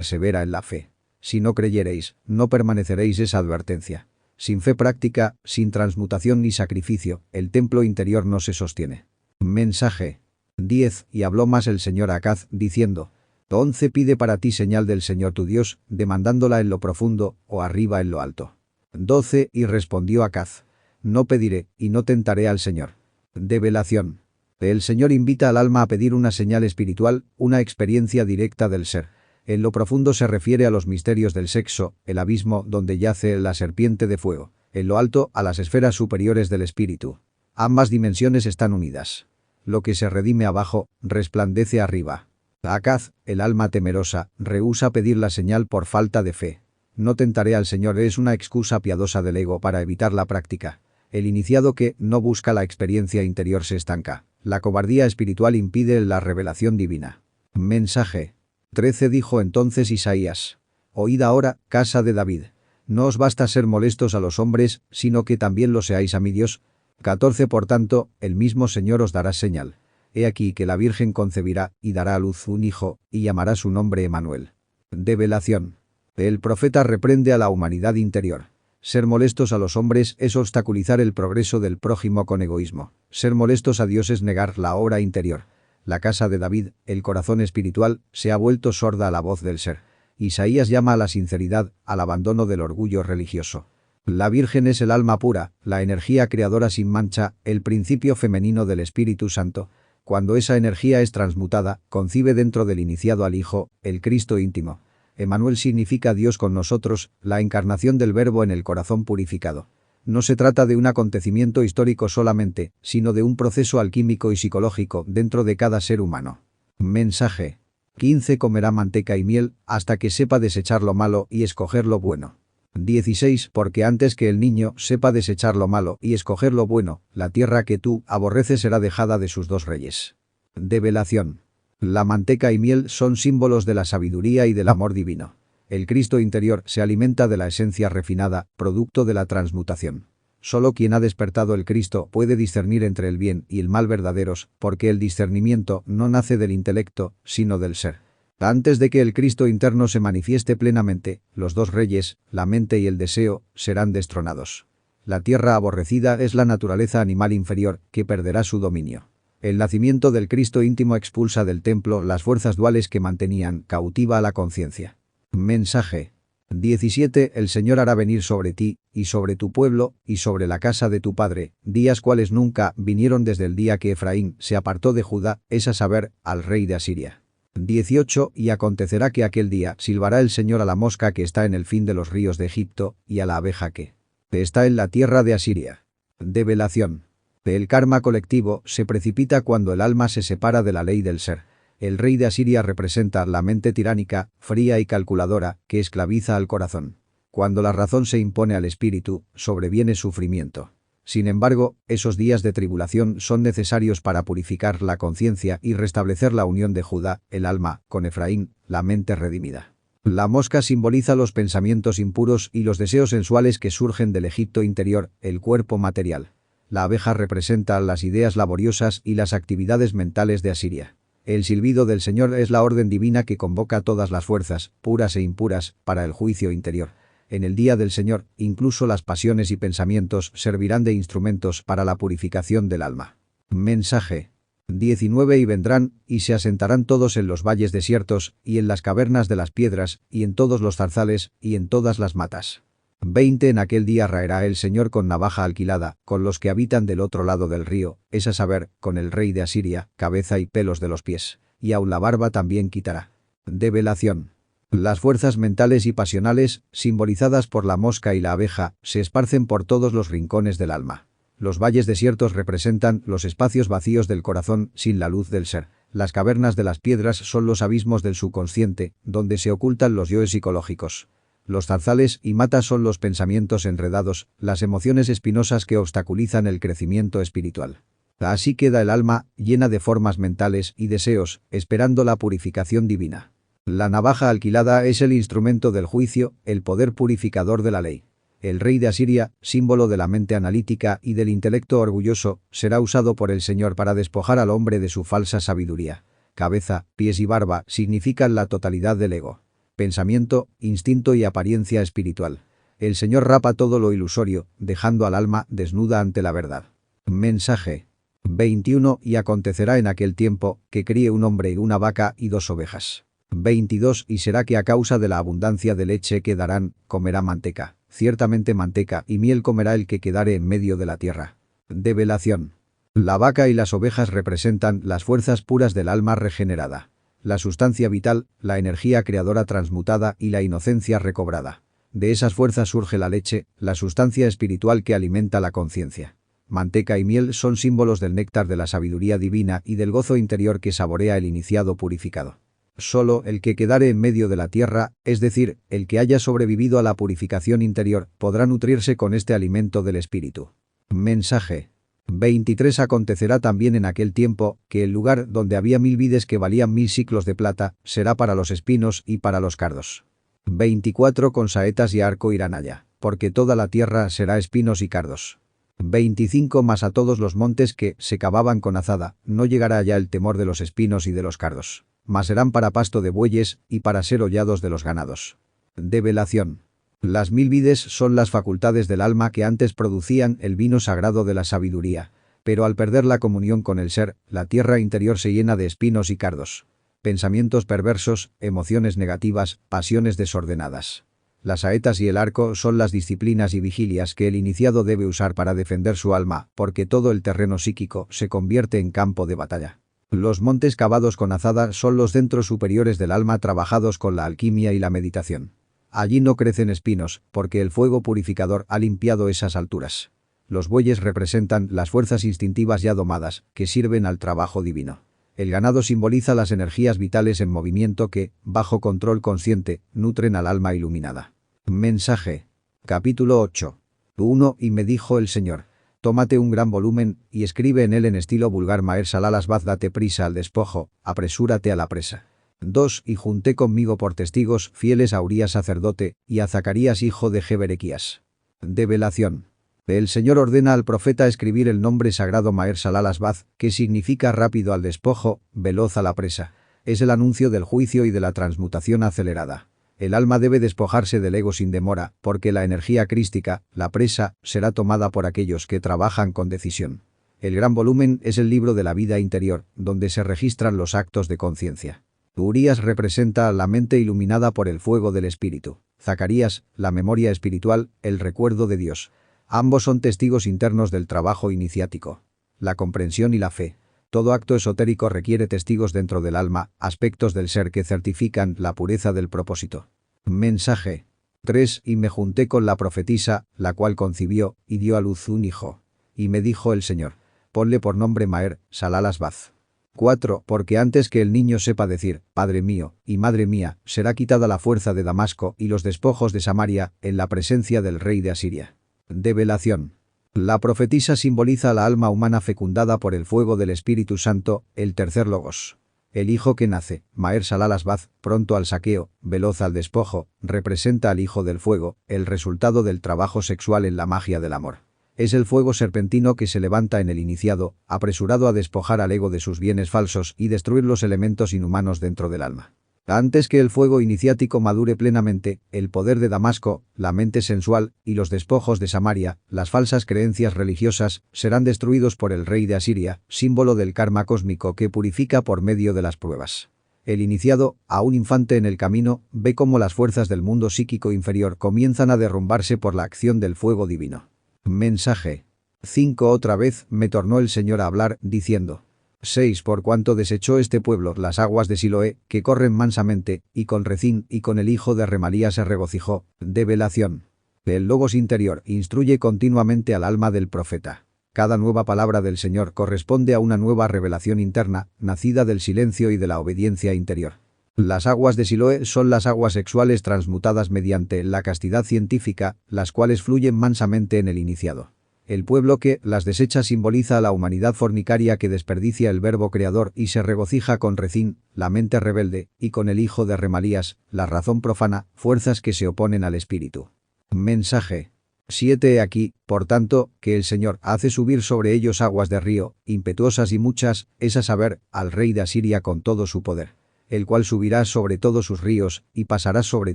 Persevera en la fe. Si no creyereis, no permaneceréis esa advertencia. Sin fe práctica, sin transmutación ni sacrificio, el templo interior no se sostiene. Mensaje 10. Y habló más el Señor a Acaz, diciendo: 11. Pide para ti señal del Señor tu Dios, demandándola en lo profundo, o arriba en lo alto. 12. Y respondió Acaz: no pediré, y no tentaré al Señor. Develación. El Señor invita al alma a pedir una señal espiritual, una experiencia directa del ser. En lo profundo se refiere a los misterios del sexo, el abismo donde yace la serpiente de fuego. En lo alto, a las esferas superiores del espíritu. Ambas dimensiones están unidas. Lo que se redime abajo, resplandece arriba. Acaz, el alma temerosa, rehúsa pedir la señal por falta de fe. No tentaré al Señor es una excusa piadosa del ego para evitar la práctica. El iniciado que no busca la experiencia interior se estanca. La cobardía espiritual impide la revelación divina. Mensaje 13. Dijo entonces Isaías: oíd ahora, casa de David. No os basta ser molestos a los hombres, sino que también lo seáis a mi Dios. 14. Por tanto, el mismo Señor os dará señal. He aquí que la Virgen concebirá, y dará a luz un hijo, y llamará su nombre Emanuel. Develación. El profeta reprende a la humanidad interior. Ser molestos a los hombres es obstaculizar el progreso del prójimo con egoísmo. Ser molestos a Dios es negar la obra interior. La casa de David, el corazón espiritual, se ha vuelto sorda a la voz del ser. Isaías llama a la sinceridad, al abandono del orgullo religioso. La Virgen es el alma pura, la energía creadora sin mancha, el principio femenino del Espíritu Santo. Cuando esa energía es transmutada, concibe dentro del iniciado al Hijo, el Cristo íntimo. Emanuel significa Dios con nosotros, la encarnación del Verbo en el corazón purificado. No se trata de un acontecimiento histórico solamente, sino de un proceso alquímico y psicológico dentro de cada ser humano. Mensaje 15. Comerá manteca y miel, hasta que sepa desechar lo malo y escoger lo bueno. 16. Porque antes que el niño sepa desechar lo malo y escoger lo bueno, la tierra que tú aborreces será dejada de sus dos reyes. Develación. La manteca y miel son símbolos de la sabiduría y del amor divino. El Cristo interior se alimenta de la esencia refinada, producto de la transmutación. Solo quien ha despertado el Cristo puede discernir entre el bien y el mal verdaderos, porque el discernimiento no nace del intelecto, sino del ser. Antes de que el Cristo interno se manifieste plenamente, los dos reyes, la mente y el deseo, serán destronados. La tierra aborrecida es la naturaleza animal inferior, que perderá su dominio. El nacimiento del Cristo íntimo expulsa del templo las fuerzas duales que mantenían cautiva a la conciencia. Mensaje 17. El Señor hará venir sobre ti, y sobre tu pueblo, y sobre la casa de tu padre, días cuales nunca vinieron desde el día que Efraín se apartó de Judá, es a saber, al rey de Asiria. 18. Y acontecerá que aquel día silbará el Señor a la mosca que está en el fin de los ríos de Egipto, y a la abeja que está en la tierra de Asiria. Develación. El karma colectivo se precipita cuando el alma se separa de la ley del ser. El rey de Asiria representa la mente tiránica, fría y calculadora, que esclaviza al corazón. Cuando la razón se impone al espíritu, sobreviene sufrimiento. Sin embargo, esos días de tribulación son necesarios para purificar la conciencia y restablecer la unión de Judá, el alma, con Efraín, la mente redimida. La mosca simboliza los pensamientos impuros y los deseos sensuales que surgen del Egipto interior, el cuerpo material. La abeja representa las ideas laboriosas y las actividades mentales de Asiria. El silbido del Señor es la orden divina que convoca todas las fuerzas, puras e impuras, para el juicio interior. En el día del Señor, incluso las pasiones y pensamientos servirán de instrumentos para la purificación del alma. Mensaje 19. Y vendrán, y se asentarán todos en los valles desiertos, y en las cavernas de las piedras, y en todos los zarzales, y en todas las matas. 20. En aquel día raerá el Señor con navaja alquilada, con los que habitan del otro lado del río, es a saber, con el rey de Asiria, cabeza y pelos de los pies. Y aun la barba también quitará. Develación. Las fuerzas mentales y pasionales, simbolizadas por la mosca y la abeja, se esparcen por todos los rincones del alma. Los valles desiertos representan los espacios vacíos del corazón sin la luz del ser. Las cavernas de las piedras son los abismos del subconsciente, donde se ocultan los yoes psicológicos. Los zarzales y matas son los pensamientos enredados, las emociones espinosas que obstaculizan el crecimiento espiritual. Así queda el alma, llena de formas mentales y deseos, esperando la purificación divina. La navaja alquilada es el instrumento del juicio, el poder purificador de la ley. El rey de Asiria, símbolo de la mente analítica y del intelecto orgulloso, será usado por el Señor para despojar al hombre de su falsa sabiduría. Cabeza, pies y barba significan la totalidad del ego. pensamiento, instinto y apariencia espiritual. El Señor rapa todo lo ilusorio, dejando al alma desnuda ante la verdad. Mensaje 21. Y acontecerá en aquel tiempo, que críe un hombre una vaca y 2 ovejas. 22. Y será que a causa de la abundancia de leche que darán, comerá manteca. Ciertamente manteca y miel comerá el que quedare en medio de la tierra. Develación. La vaca y las ovejas representan las fuerzas puras del alma regenerada. La sustancia vital, la energía creadora transmutada y la inocencia recobrada. De esas fuerzas surge la leche, la sustancia espiritual que alimenta la conciencia. Manteca y miel son símbolos del néctar de la sabiduría divina y del gozo interior que saborea el iniciado purificado. Solo el que quedare en medio de la tierra, es decir, el que haya sobrevivido a la purificación interior, podrá nutrirse con este alimento del espíritu. Mensaje 23. Acontecerá también en aquel tiempo, que el lugar donde había 1000 vides que valían 1000 siclos de plata, será para los espinos y para los cardos. 24. Con saetas y arco irán allá, porque toda la tierra será espinos y cardos. 25. Mas a todos los montes que se cavaban con azada, no llegará allá el temor de los espinos y de los cardos, mas serán para pasto de bueyes y para ser hollados de los ganados. Develación. Las 1000 vides son las facultades del alma que antes producían el vino sagrado de la sabiduría, pero al perder la comunión con el ser, la tierra interior se llena de espinos y cardos. Pensamientos perversos, emociones negativas, pasiones desordenadas. Las saetas y el arco son las disciplinas y vigilias que el iniciado debe usar para defender su alma, porque todo el terreno psíquico se convierte en campo de batalla. Los montes cavados con azada son los centros superiores del alma trabajados con la alquimia y la meditación. Allí no crecen espinos, porque el fuego purificador ha limpiado esas alturas. Los bueyes representan las fuerzas instintivas ya domadas, que sirven al trabajo divino. El ganado simboliza las energías vitales en movimiento que, bajo control consciente, nutren al alma iluminada. Mensaje. Capítulo 8. 1. Y me dijo el Señor: tómate un gran volumen, y escribe en él en estilo vulgar Mahershala al-Ashbaz: date prisa al despojo, apresúrate a la presa. 2. Y junté conmigo por testigos fieles a Urías sacerdote, y a Zacarías hijo de Jeberequías. Develación. El Señor ordena al profeta escribir el nombre sagrado Mahershala al-Ashbaz, que significa rápido al despojo, veloz a la presa. Es el anuncio del juicio y de la transmutación acelerada. El alma debe despojarse del ego sin demora, porque la energía crística, la presa, será tomada por aquellos que trabajan con decisión. El gran volumen es el libro de la vida interior, donde se registran los actos de conciencia. Urías representa la mente iluminada por el fuego del espíritu. Zacarías, la memoria espiritual, el recuerdo de Dios. Ambos son testigos internos del trabajo iniciático. La comprensión y la fe. Todo acto esotérico requiere testigos dentro del alma, aspectos del ser que certifican la pureza del propósito. Mensaje. 3. Y me junté con la profetisa, la cual concibió, y dio a luz un hijo. Y me dijo el Señor: ponle por nombre Mahershala al-Ashbaz. 4. Porque antes que el niño sepa decir, Padre mío, y Madre mía, será quitada la fuerza de Damasco y los despojos de Samaria, en la presencia del rey de Asiria. Develación. La profetisa simboliza la alma humana fecundada por el fuego del Espíritu Santo, el tercer logos. El hijo que nace, Mahershala al-Ashbaz, pronto al saqueo, veloz al despojo, representa al hijo del fuego, el resultado del trabajo sexual en la magia del amor. Es el fuego serpentino que se levanta en el iniciado, apresurado a despojar al ego de sus bienes falsos y destruir los elementos inhumanos dentro del alma. Antes que el fuego iniciático madure plenamente, el poder de Damasco, la mente sensual y los despojos de Samaria, las falsas creencias religiosas, serán destruidos por el rey de Asiria, símbolo del karma cósmico que purifica por medio de las pruebas. El iniciado, aún infante en el camino, ve cómo las fuerzas del mundo psíquico inferior comienzan a derrumbarse por la acción del fuego divino. Mensaje. 5. Otra vez me tornó el Señor a hablar, diciendo: 6. Por cuanto desechó este pueblo las aguas de Siloé, que corren mansamente, y con Rezín y con el hijo de Remalía se regocijó. Develación. El logos interior instruye continuamente al alma del profeta. Cada nueva palabra del Señor corresponde a una nueva revelación interna, nacida del silencio y de la obediencia interior. Las aguas de Siloé son las aguas sexuales transmutadas mediante la castidad científica, las cuales fluyen mansamente en el iniciado. El pueblo que las desecha simboliza a la humanidad fornicaria que desperdicia el verbo creador y se regocija con Rezín, la mente rebelde, y con el hijo de Remalías, la razón profana, fuerzas que se oponen al espíritu. Mensaje. 7. He aquí, por tanto, que el Señor hace subir sobre ellos aguas de río, impetuosas y muchas, es a saber, al rey de Asiria con todo su poder. el cual subirá sobre todos sus ríos, y pasará sobre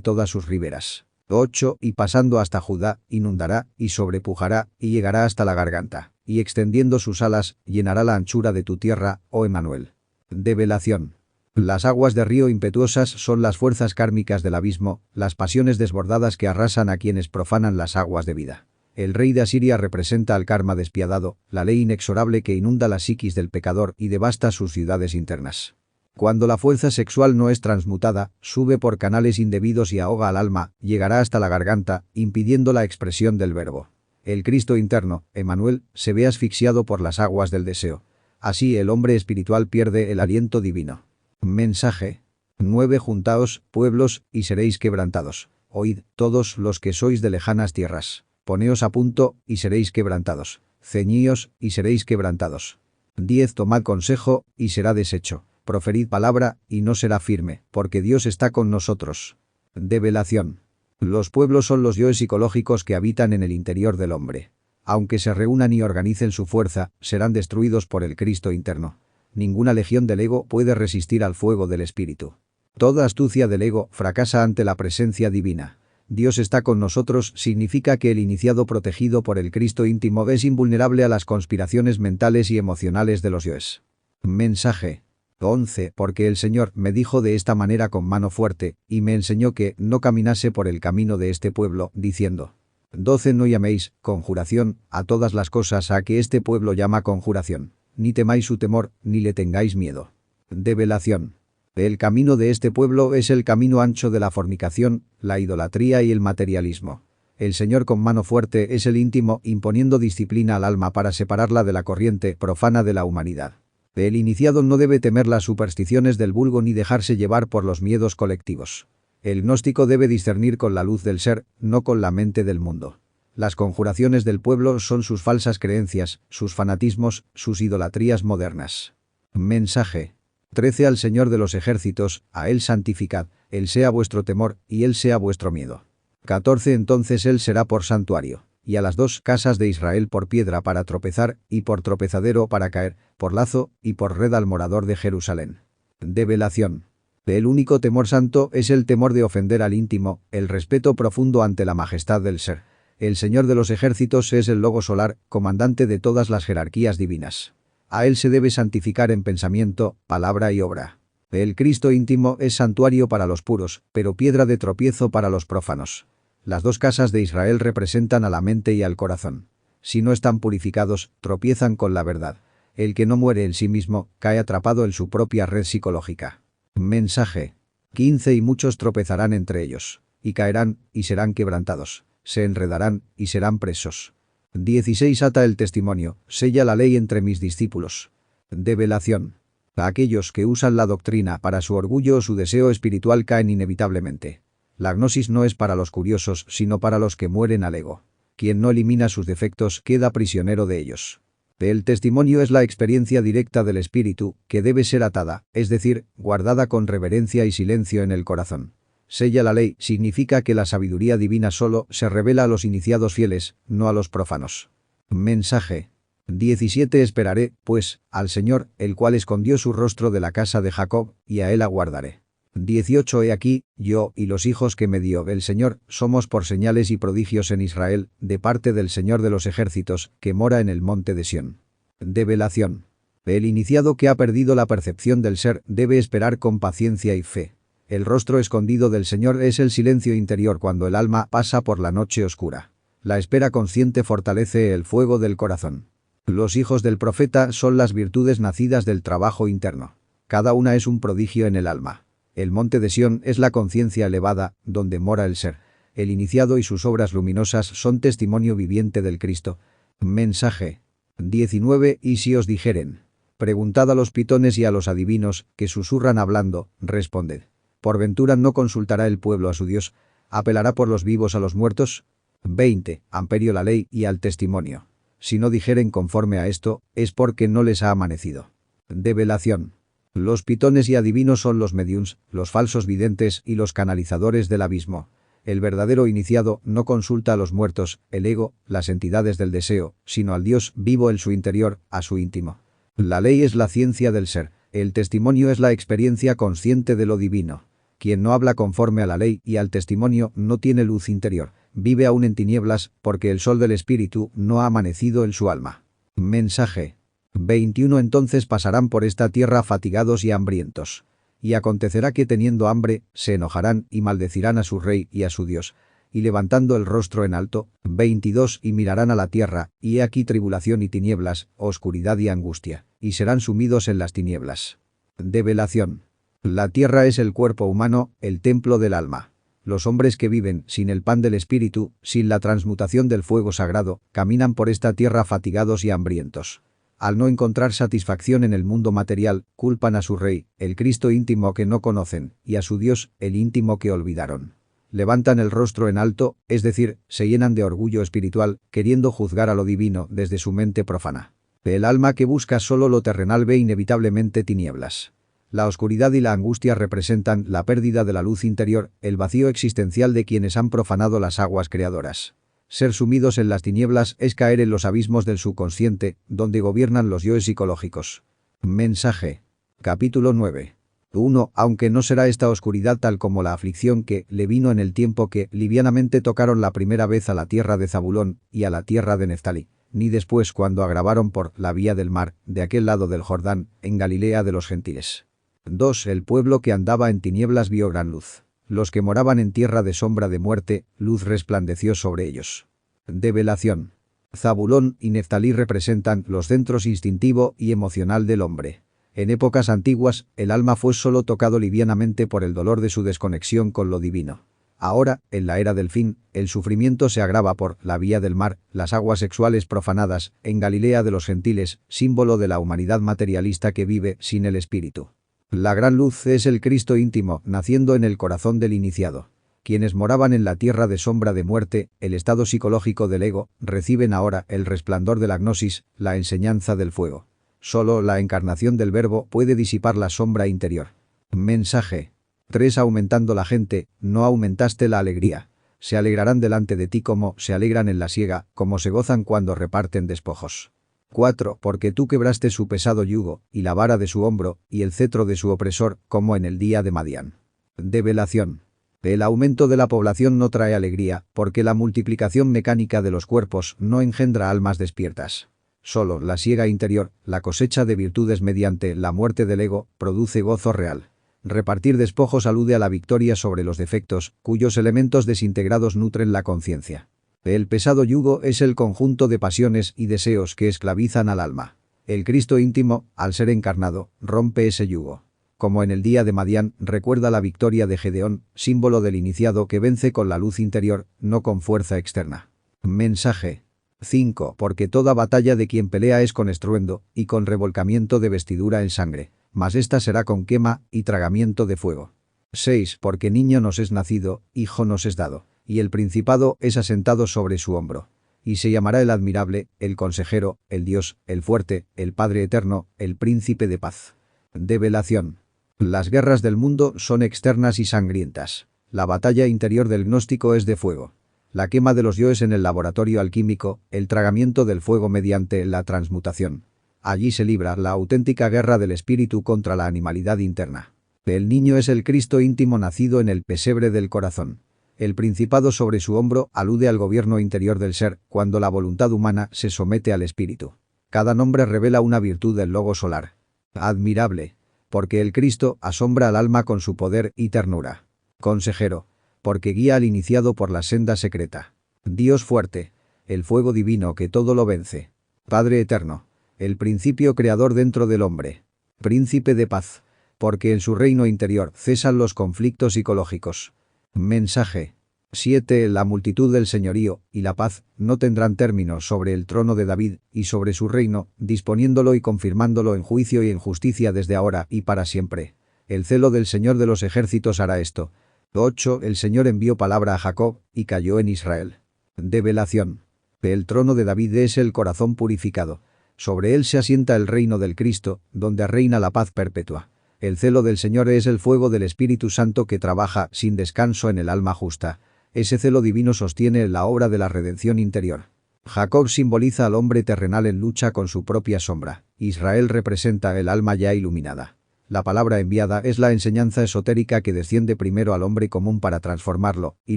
todas sus riberas. 8. Y pasando hasta Judá, inundará, y sobrepujará, y llegará hasta la garganta, y extendiendo sus alas, llenará la anchura de tu tierra, oh Emmanuel. Develación. Las aguas de río impetuosas son las fuerzas kármicas del abismo, las pasiones desbordadas que arrasan a quienes profanan las aguas de vida. El rey de Asiria representa al karma despiadado, la ley inexorable que inunda la psiquis del pecador y devasta sus ciudades internas. Cuando la fuerza sexual no es transmutada, sube por canales indebidos y ahoga al alma, llegará hasta la garganta, impidiendo la expresión del verbo. El Cristo interno, Emmanuel, se ve asfixiado por las aguas del deseo. Así el hombre espiritual pierde el aliento divino. Mensaje. 9. Juntaos, pueblos, y seréis quebrantados. Oíd, todos los que sois de lejanas tierras. Poneos a punto, y seréis quebrantados. Ceñíos, y seréis quebrantados. 10. Tomad consejo, y será deshecho. Proferid palabra, y no será firme, porque Dios está con nosotros. Develación. Los pueblos son los yoes psicológicos que habitan en el interior del hombre. Aunque se reúnan y organicen su fuerza, serán destruidos por el Cristo interno. Ninguna legión del ego puede resistir al fuego del espíritu. Toda astucia del ego fracasa ante la presencia divina. Dios está con nosotros significa que el iniciado protegido por el Cristo íntimo es invulnerable a las conspiraciones mentales y emocionales de los yoes. Mensaje. 11. Porque el Señor me dijo de esta manera con mano fuerte, y me enseñó que no caminase por el camino de este pueblo, diciendo. 12. No llaméis, conjuración, a todas las cosas a que este pueblo llama conjuración. Ni temáis su temor, ni le tengáis miedo. Develación. El camino de este pueblo es el camino ancho de la fornicación, la idolatría y el materialismo. El Señor con mano fuerte es el íntimo imponiendo disciplina al alma para separarla de la corriente profana de la humanidad. El iniciado no debe temer las supersticiones del vulgo ni dejarse llevar por los miedos colectivos. El gnóstico debe discernir con la luz del ser, no con la mente del mundo. Las conjuraciones del pueblo son sus falsas creencias, sus fanatismos, sus idolatrías modernas. Mensaje. 13. Al Señor de los ejércitos, a Él santificad, Él sea vuestro temor, y Él sea vuestro miedo. 14. Entonces Él será por santuario, y a las 2 casas de Israel por piedra para tropezar, y por tropezadero para caer, por lazo, y por red al morador de Jerusalén. Develación. El único temor santo es el temor de ofender al íntimo, el respeto profundo ante la majestad del ser. El Señor de los ejércitos es el Logo solar, comandante de todas las jerarquías divinas. A Él se debe santificar en pensamiento, palabra y obra. El Cristo íntimo es santuario para los puros, pero piedra de tropiezo para los prófanos. Las 2 casas de Israel representan a la mente y al corazón. Si no están purificados, tropiezan con la verdad. El que no muere en sí mismo, cae atrapado en su propia red psicológica. Mensaje. 15. Y muchos tropezarán entre ellos, y caerán, y serán quebrantados, se enredarán, y serán presos. 16. Ata el testimonio, sella la ley entre mis discípulos. Develación. A aquellos que usan la doctrina para su orgullo o su deseo espiritual caen inevitablemente. La gnosis no es para los curiosos, sino para los que mueren al ego. Quien no elimina sus defectos queda prisionero de ellos. El testimonio es la experiencia directa del espíritu, que debe ser atada, es decir, guardada con reverencia y silencio en el corazón. Sella la ley significa que la sabiduría divina solo se revela a los iniciados fieles, no a los prófanos. Mensaje. 17. Esperaré, pues, al Señor, el cual escondió su rostro de la casa de Jacob, y a Él aguardaré. 18. He aquí, yo y los hijos que me dio el Señor, somos por señales y prodigios en Israel, de parte del Señor de los ejércitos, que mora en el monte de Sión. Develación. El iniciado que ha perdido la percepción del ser debe esperar con paciencia y fe. El rostro escondido del Señor es el silencio interior cuando el alma pasa por la noche oscura. La espera consciente fortalece el fuego del corazón. Los hijos del profeta son las virtudes nacidas del trabajo interno. Cada una es un prodigio en el alma. El monte de Sión es la conciencia elevada, donde mora el ser. El iniciado y sus obras luminosas son testimonio viviente del Cristo. Mensaje. 19. Y si os dijeren, preguntad a los pitones y a los adivinos, que susurran hablando, responded. ¿Por ventura no consultará el pueblo a su Dios? ¿Apelará por los vivos a los muertos? 20. Amperio la ley y al testimonio. Si no dijeren conforme a esto, es porque no les ha amanecido. Develación. Los pitones y adivinos son los mediums, los falsos videntes y los canalizadores del abismo. El verdadero iniciado no consulta a los muertos, el ego, las entidades del deseo, sino al Dios vivo en su interior, a su íntimo. La ley es la ciencia del ser. El testimonio es la experiencia consciente de lo divino. Quien no habla conforme a la ley y al testimonio no tiene luz interior, vive aún en tinieblas, porque el sol del espíritu no ha amanecido en su alma. Mensaje 21. Entonces pasarán por esta tierra fatigados y hambrientos. Y acontecerá que teniendo hambre, se enojarán y maldecirán a su rey y a su Dios. Y levantando el rostro en alto, 22. Y mirarán a la tierra, y he aquí tribulación y tinieblas, oscuridad y angustia, y serán sumidos en las tinieblas. Develación. La tierra es el cuerpo humano, el templo del alma. Los hombres que viven sin el pan del espíritu, sin la transmutación del fuego sagrado, caminan por esta tierra fatigados y hambrientos. Al no encontrar satisfacción en el mundo material, culpan a su rey, el Cristo íntimo que no conocen, y a su Dios, el íntimo que olvidaron. Levantan el rostro en alto, es decir, se llenan de orgullo espiritual, queriendo juzgar a lo divino desde su mente profana. El alma que busca solo lo terrenal ve inevitablemente tinieblas. La oscuridad y la angustia representan la pérdida de la luz interior, el vacío existencial de quienes han profanado las aguas creadoras. Ser sumidos en las tinieblas es caer en los abismos del subconsciente, donde gobiernan los yoes psicológicos. Mensaje. Capítulo 9. 1. Aunque no será esta oscuridad tal como la aflicción que le vino en el tiempo que livianamente tocaron la primera vez a la tierra de Zabulón y a la tierra de Neftalí, ni después cuando agravaron por la vía del mar, de aquel lado del Jordán, en Galilea de los gentiles. 2. El pueblo que andaba en tinieblas vio gran luz. Los que moraban en tierra de sombra de muerte, luz resplandeció sobre ellos. Develación. Zabulón y Neftalí representan los centros instintivo y emocional del hombre. En épocas antiguas, el alma fue solo tocado livianamente por el dolor de su desconexión con lo divino. Ahora, en la era del fin, el sufrimiento se agrava por la vía del mar, las aguas sexuales profanadas, en Galilea de los gentiles, símbolo de la humanidad materialista que vive sin el espíritu. La gran luz es el Cristo íntimo, naciendo en el corazón del iniciado. Quienes moraban en la tierra de sombra de muerte, el estado psicológico del ego, reciben ahora el resplandor de la gnosis, la enseñanza del fuego. Solo la encarnación del Verbo puede disipar la sombra interior. Mensaje. 3. Aumentando la gente, no aumentaste la alegría. Se alegrarán delante de ti como se alegran en la siega, como se gozan cuando reparten despojos. 4. Porque tú quebraste su pesado yugo, y la vara de su hombro, y el cetro de su opresor, como en el día de Madián. Develación. El aumento de la población no trae alegría, porque la multiplicación mecánica de los cuerpos no engendra almas despiertas. Solo la siega interior, la cosecha de virtudes mediante la muerte del ego, produce gozo real. Repartir despojos alude a la victoria sobre los defectos, cuyos elementos desintegrados nutren la conciencia. El pesado yugo es el conjunto de pasiones y deseos que esclavizan al alma. El Cristo íntimo, al ser encarnado, rompe ese yugo. Como en el día de Madián, recuerda la victoria de Gedeón, símbolo del iniciado que vence con la luz interior, no con fuerza externa. Mensaje. 5. Porque toda batalla de quien pelea es con estruendo, y con revolcamiento de vestidura en sangre, mas esta será con quema y tragamiento de fuego. 6. Porque niño nos es nacido, hijo nos es dado, y el principado es asentado sobre su hombro. Y se llamará el admirable, el consejero, el Dios, el fuerte, el Padre eterno, el príncipe de paz. Develación. Las guerras del mundo son externas y sangrientas. La batalla interior del gnóstico es de fuego. La quema de los yoes en el laboratorio alquímico, el tragamiento del fuego mediante la transmutación. Allí se libra la auténtica guerra del espíritu contra la animalidad interna. El niño es el Cristo íntimo nacido en el pesebre del corazón. El principado sobre su hombro alude al gobierno interior del ser, cuando la voluntad humana se somete al espíritu. Cada nombre revela una virtud del logo solar. Admirable. Porque el Cristo asombra al alma con su poder y ternura. Consejero. Porque guía al iniciado por la senda secreta. Dios fuerte. El fuego divino que todo lo vence. Padre eterno. El principio creador dentro del hombre. Príncipe de paz. Porque en su reino interior cesan los conflictos psicológicos. Mensaje. 7. La multitud del señorío y la paz no tendrán término sobre el trono de David y sobre su reino, disponiéndolo y confirmándolo en juicio y en justicia desde ahora y para siempre. El celo del Señor de los ejércitos hará esto. 8. El Señor envió palabra a Jacob y cayó en Israel. Develación. El trono de David es el corazón purificado. Sobre él se asienta el reino del Cristo, donde reina la paz perpetua. El celo del Señor es el fuego del Espíritu Santo que trabaja sin descanso en el alma justa. Ese celo divino sostiene la obra de la redención interior. Jacob simboliza al hombre terrenal en lucha con su propia sombra. Israel representa el alma ya iluminada. La palabra enviada es la enseñanza esotérica que desciende primero al hombre común para transformarlo, y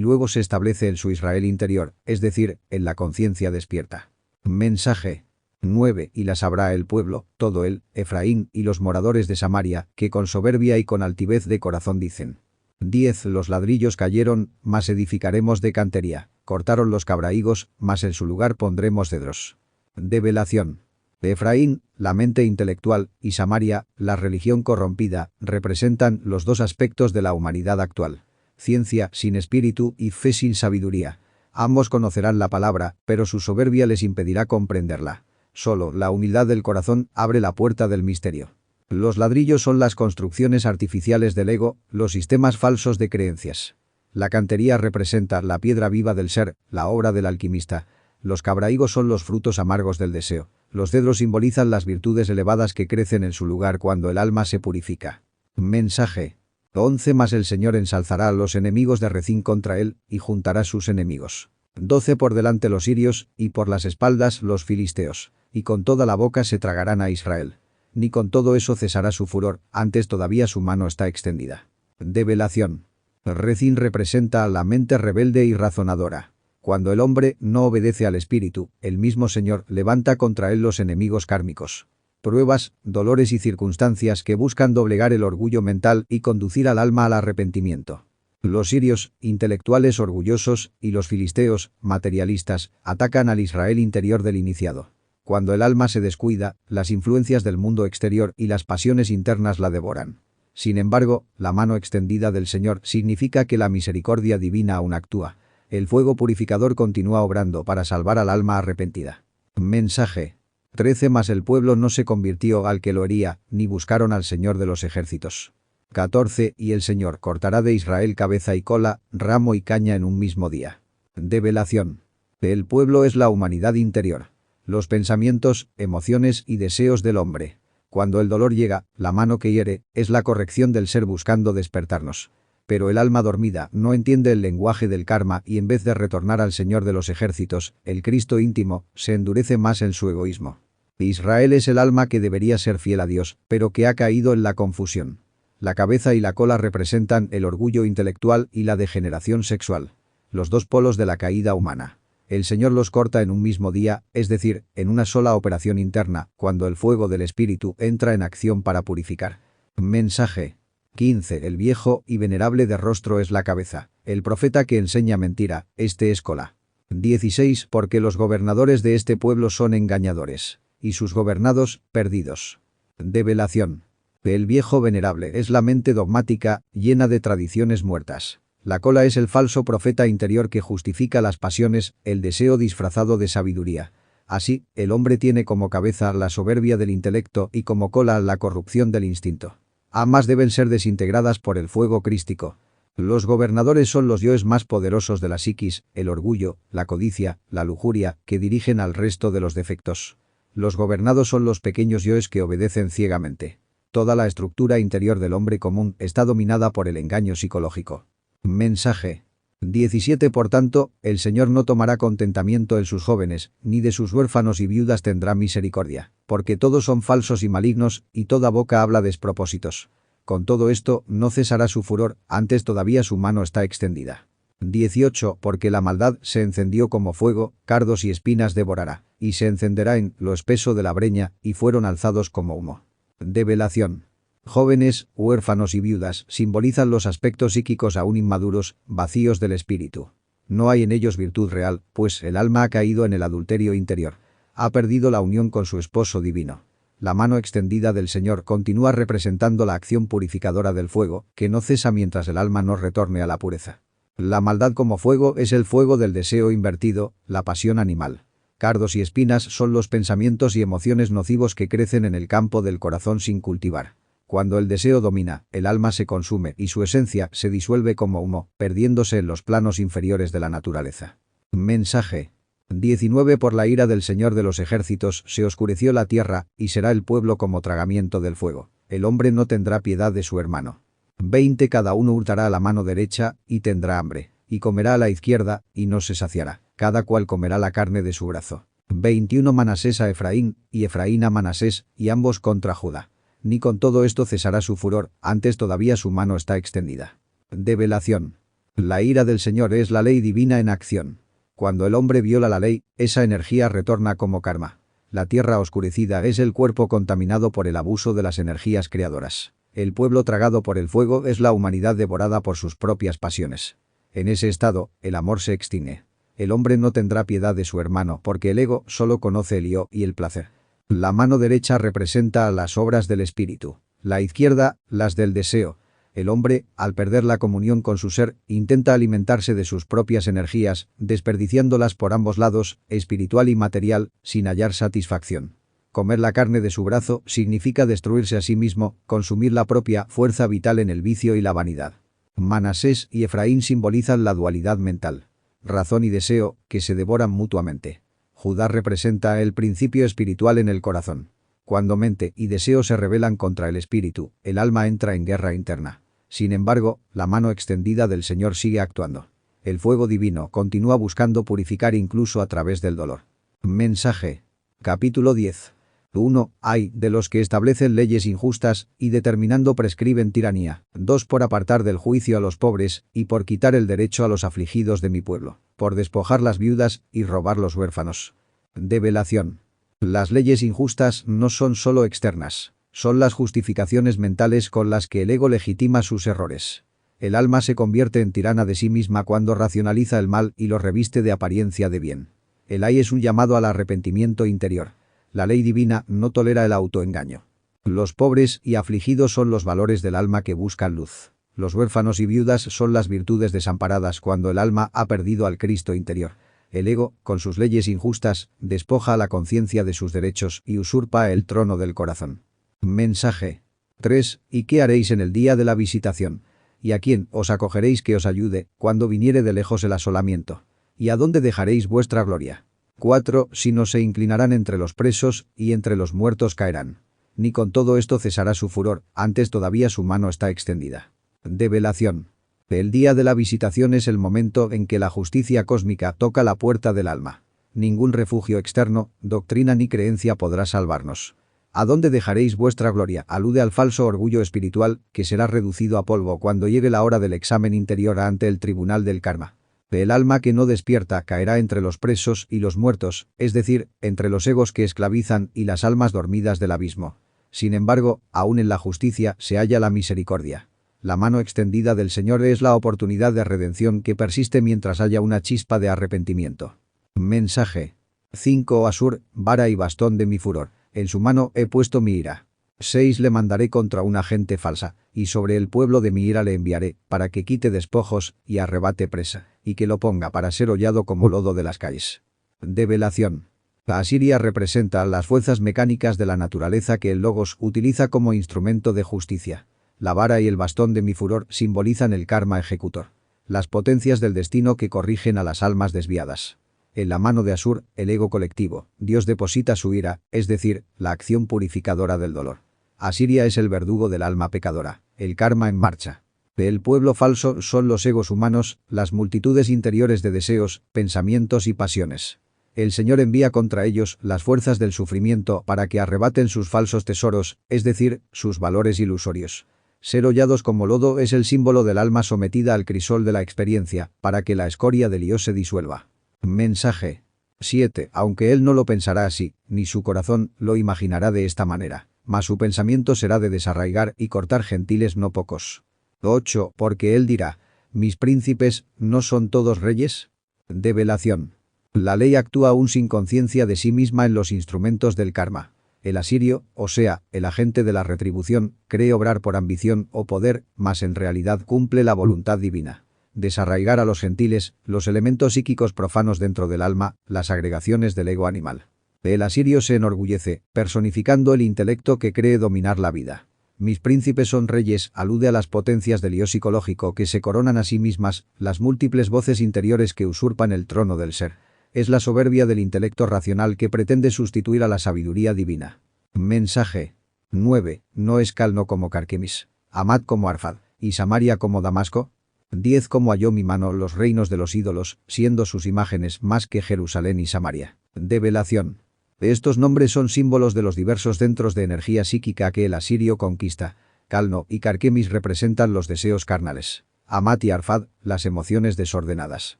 luego se establece en su Israel interior, es decir, en la conciencia despierta. Mensaje 9. Y la sabrá el pueblo, todo él, Efraín y los moradores de Samaria, que con soberbia y con altivez de corazón dicen. 10. Los ladrillos cayeron, mas edificaremos de cantería. Cortaron los cabrahigos, mas en su lugar pondremos cedros. Develación. Efraín, la mente intelectual, y Samaria, la religión corrompida, representan los dos aspectos de la humanidad actual. Ciencia sin espíritu y fe sin sabiduría. Ambos conocerán la palabra, pero su soberbia les impedirá comprenderla. Solo la humildad del corazón abre la puerta del misterio. Los ladrillos son las construcciones artificiales del ego, los sistemas falsos de creencias. La cantería representa la piedra viva del ser, la obra del alquimista. Los cabrahigos son los frutos amargos del deseo. Los cedros simbolizan las virtudes elevadas que crecen en su lugar cuando el alma se purifica. Mensaje 11. Mas el Señor ensalzará a los enemigos de Rezín contra él, y juntará sus enemigos. 12. Por delante los sirios, y por las espaldas los filisteos, y con toda la boca se tragarán a Israel. Ni con todo eso cesará su furor, antes todavía su mano está extendida. Develación. Rezín representa a la mente rebelde y razonadora. Cuando el hombre no obedece al espíritu, el mismo Señor levanta contra él los enemigos kármicos. Pruebas, dolores y circunstancias que buscan doblegar el orgullo mental y conducir al alma al arrepentimiento. Los sirios, intelectuales orgullosos, y los filisteos, materialistas, atacan al Israel interior del iniciado. Cuando el alma se descuida, las influencias del mundo exterior y las pasiones internas la devoran. Sin embargo, la mano extendida del Señor significa que la misericordia divina aún actúa. El fuego purificador continúa obrando para salvar al alma arrepentida. Mensaje 13. Mas el pueblo no se convirtió al que lo hería, ni buscaron al Señor de los ejércitos. 14. Y el Señor cortará de Israel cabeza y cola, ramo y caña en un mismo día. Develación. El pueblo es la humanidad interior. Los pensamientos, emociones y deseos del hombre. Cuando el dolor llega, la mano que hiere, es la corrección del ser buscando despertarnos. Pero el alma dormida no entiende el lenguaje del karma y en vez de retornar al Señor de los ejércitos, el Cristo íntimo, se endurece más en su egoísmo. Israel es el alma que debería ser fiel a Dios, pero que ha caído en la confusión. La cabeza y la cola representan el orgullo intelectual y la degeneración sexual. Los dos polos de la caída humana. El Señor los corta en un mismo día, es decir, en una sola operación interna, cuando el fuego del Espíritu entra en acción para purificar. Mensaje 15. El viejo y venerable de rostro es la cabeza. El profeta que enseña mentira, este es cola. 16. Porque los gobernadores de este pueblo son engañadores, y sus gobernados, perdidos. Develación. El viejo venerable es la mente dogmática, llena de tradiciones muertas. La cola es el falso profeta interior que justifica las pasiones, el deseo disfrazado de sabiduría. Así, el hombre tiene como cabeza la soberbia del intelecto y como cola la corrupción del instinto. Ambas deben ser desintegradas por el fuego crístico. Los gobernadores son los yoes más poderosos de la psiquis, el orgullo, la codicia, la lujuria, que dirigen al resto de los defectos. Los gobernados son los pequeños yoes que obedecen ciegamente. Toda la estructura interior del hombre común está dominada por el engaño psicológico. Mensaje 17. Por tanto, el Señor no tomará contentamiento en sus jóvenes, ni de sus huérfanos y viudas tendrá misericordia, porque todos son falsos y malignos, y toda boca habla despropósitos. Con todo esto, no cesará su furor, antes todavía su mano está extendida. 18. Porque la maldad se encendió como fuego, cardos y espinas devorará, y se encenderá en lo espeso de la breña, y fueron alzados como humo. Develación. Jóvenes, huérfanos y viudas simbolizan los aspectos psíquicos aún inmaduros, vacíos del espíritu. No hay en ellos virtud real, pues el alma ha caído en el adulterio interior. Ha perdido la unión con su esposo divino. La mano extendida del Señor continúa representando la acción purificadora del fuego, que no cesa mientras el alma no retorne a la pureza. La maldad como fuego es el fuego del deseo invertido, la pasión animal. Cardos y espinas son los pensamientos y emociones nocivos que crecen en el campo del corazón sin cultivar. Cuando el deseo domina, el alma se consume y su esencia se disuelve como humo, perdiéndose en los planos inferiores de la naturaleza. Mensaje 19. Por la ira del Señor de los ejércitos se oscureció la tierra, y será el pueblo como tragamiento del fuego. El hombre no tendrá piedad de su hermano. 20. Cada uno hurtará a la mano derecha, y tendrá hambre, y comerá a la izquierda, y no se saciará. Cada cual comerá la carne de su brazo. 21. Manasés a Efraín, y Efraín a Manasés, y ambos contra Judá. Ni con todo esto cesará su furor, antes todavía su mano está extendida. Develación. La ira del Señor es la ley divina en acción. Cuando el hombre viola la ley, esa energía retorna como karma. La tierra oscurecida es el cuerpo contaminado por el abuso de las energías creadoras. El pueblo tragado por el fuego es la humanidad devorada por sus propias pasiones. En ese estado, el amor se extingue. El hombre no tendrá piedad de su hermano porque el ego solo conoce el yo y el placer. La mano derecha representa las obras del espíritu, la izquierda, las del deseo. El hombre, al perder la comunión con su ser, intenta alimentarse de sus propias energías, desperdiciándolas por ambos lados, espiritual y material, sin hallar satisfacción. Comer la carne de su brazo significa destruirse a sí mismo, consumir la propia fuerza vital en el vicio y la vanidad. Manasés y Efraín simbolizan la dualidad mental. Razón y deseo, que se devoran mutuamente. Judá representa el principio espiritual en el corazón. Cuando mente y deseo se rebelan contra el espíritu, el alma entra en guerra interna. Sin embargo, la mano extendida del Señor sigue actuando. El fuego divino continúa buscando purificar incluso a través del dolor. Mensaje. Capítulo 10. 1. Ay de los que establecen leyes injustas y determinando prescriben tiranía. 2. Por apartar del juicio a los pobres y por quitar el derecho a los afligidos de mi pueblo. Por despojar las viudas y robar los huérfanos. Develación. Las leyes injustas no son solo externas, son las justificaciones mentales con las que el ego legitima sus errores. El alma se convierte en tirana de sí misma cuando racionaliza el mal y lo reviste de apariencia de bien. El ay es un llamado al arrepentimiento interior. La ley divina no tolera el autoengaño. Los pobres y afligidos son los valores del alma que buscan luz. Los huérfanos y viudas son las virtudes desamparadas cuando el alma ha perdido al Cristo interior. El ego, con sus leyes injustas, despoja a la conciencia de sus derechos y usurpa el trono del corazón. Mensaje. 3. ¿Y qué haréis en el día de la visitación? ¿Y a quién os acogeréis que os ayude cuando viniere de lejos el asolamiento? ¿Y a dónde dejaréis vuestra gloria? 4. Si no se inclinarán entre los presos y entre los muertos caerán. Ni con todo esto cesará su furor, antes todavía su mano está extendida. Develación. El día de la visitación es el momento en que la justicia cósmica toca la puerta del alma. Ningún refugio externo, doctrina ni creencia podrá salvarnos. ¿A dónde dejaréis vuestra gloria? Alude al falso orgullo espiritual, que será reducido a polvo cuando llegue la hora del examen interior ante el tribunal del karma. El alma que no despierta caerá entre los presos y los muertos, es decir, entre los egos que esclavizan y las almas dormidas del abismo. Sin embargo, aún en la justicia se halla la misericordia. La mano extendida del Señor es la oportunidad de redención que persiste mientras haya una chispa de arrepentimiento. Mensaje. 5. Asur, vara y bastón de mi furor. En su mano he puesto mi ira. 6. Le mandaré contra una gente falsa, y sobre el pueblo de mi ira le enviaré, para que quite despojos y arrebate presa, y que lo ponga para ser hollado como lodo de las calles. Develación. La Asiria representa las fuerzas mecánicas de la naturaleza que el Logos utiliza como instrumento de justicia. La vara y el bastón de mi furor simbolizan el karma ejecutor. Las potencias del destino que corrigen a las almas desviadas. En la mano de Asur, el ego colectivo, Dios deposita su ira, es decir, la acción purificadora del dolor. Asiria es el verdugo del alma pecadora, el karma en marcha. El pueblo falso son los egos humanos, las multitudes interiores de deseos, pensamientos y pasiones. El Señor envía contra ellos las fuerzas del sufrimiento para que arrebaten sus falsos tesoros, es decir, sus valores ilusorios. Ser hollados como lodo es el símbolo del alma sometida al crisol de la experiencia, para que la escoria del yo se disuelva. Mensaje. 7. Aunque él no lo pensará así, ni su corazón lo imaginará de esta manera, mas su pensamiento será de desarraigar y cortar gentiles no pocos. 8. Porque él dirá, ¿mis príncipes no son todos reyes? Develación. La ley actúa aún sin conciencia de sí misma en los instrumentos del karma. El asirio, o sea, el agente de la retribución, cree obrar por ambición o poder, mas en realidad cumple la voluntad divina. Desarraigar a los gentiles, los elementos psíquicos profanos dentro del alma, las agregaciones del ego animal. El asirio se enorgullece, personificando el intelecto que cree dominar la vida. Mis príncipes son reyes, alude a las potencias del yo psicológico que se coronan a sí mismas, las múltiples voces interiores que usurpan el trono del ser. Es la soberbia del intelecto racional que pretende sustituir a la sabiduría divina. Mensaje. 9. ¿No es Calno como Carquemis, Amad como Arfad, y Samaria como Damasco? 10. ¿Cómo halló mi mano los reinos de los ídolos, siendo sus imágenes más que Jerusalén y Samaria? Develación. Estos nombres son símbolos de los diversos centros de energía psíquica que el asirio conquista. Calno y Carquemis representan los deseos carnales. Amat y Arfad, las emociones desordenadas.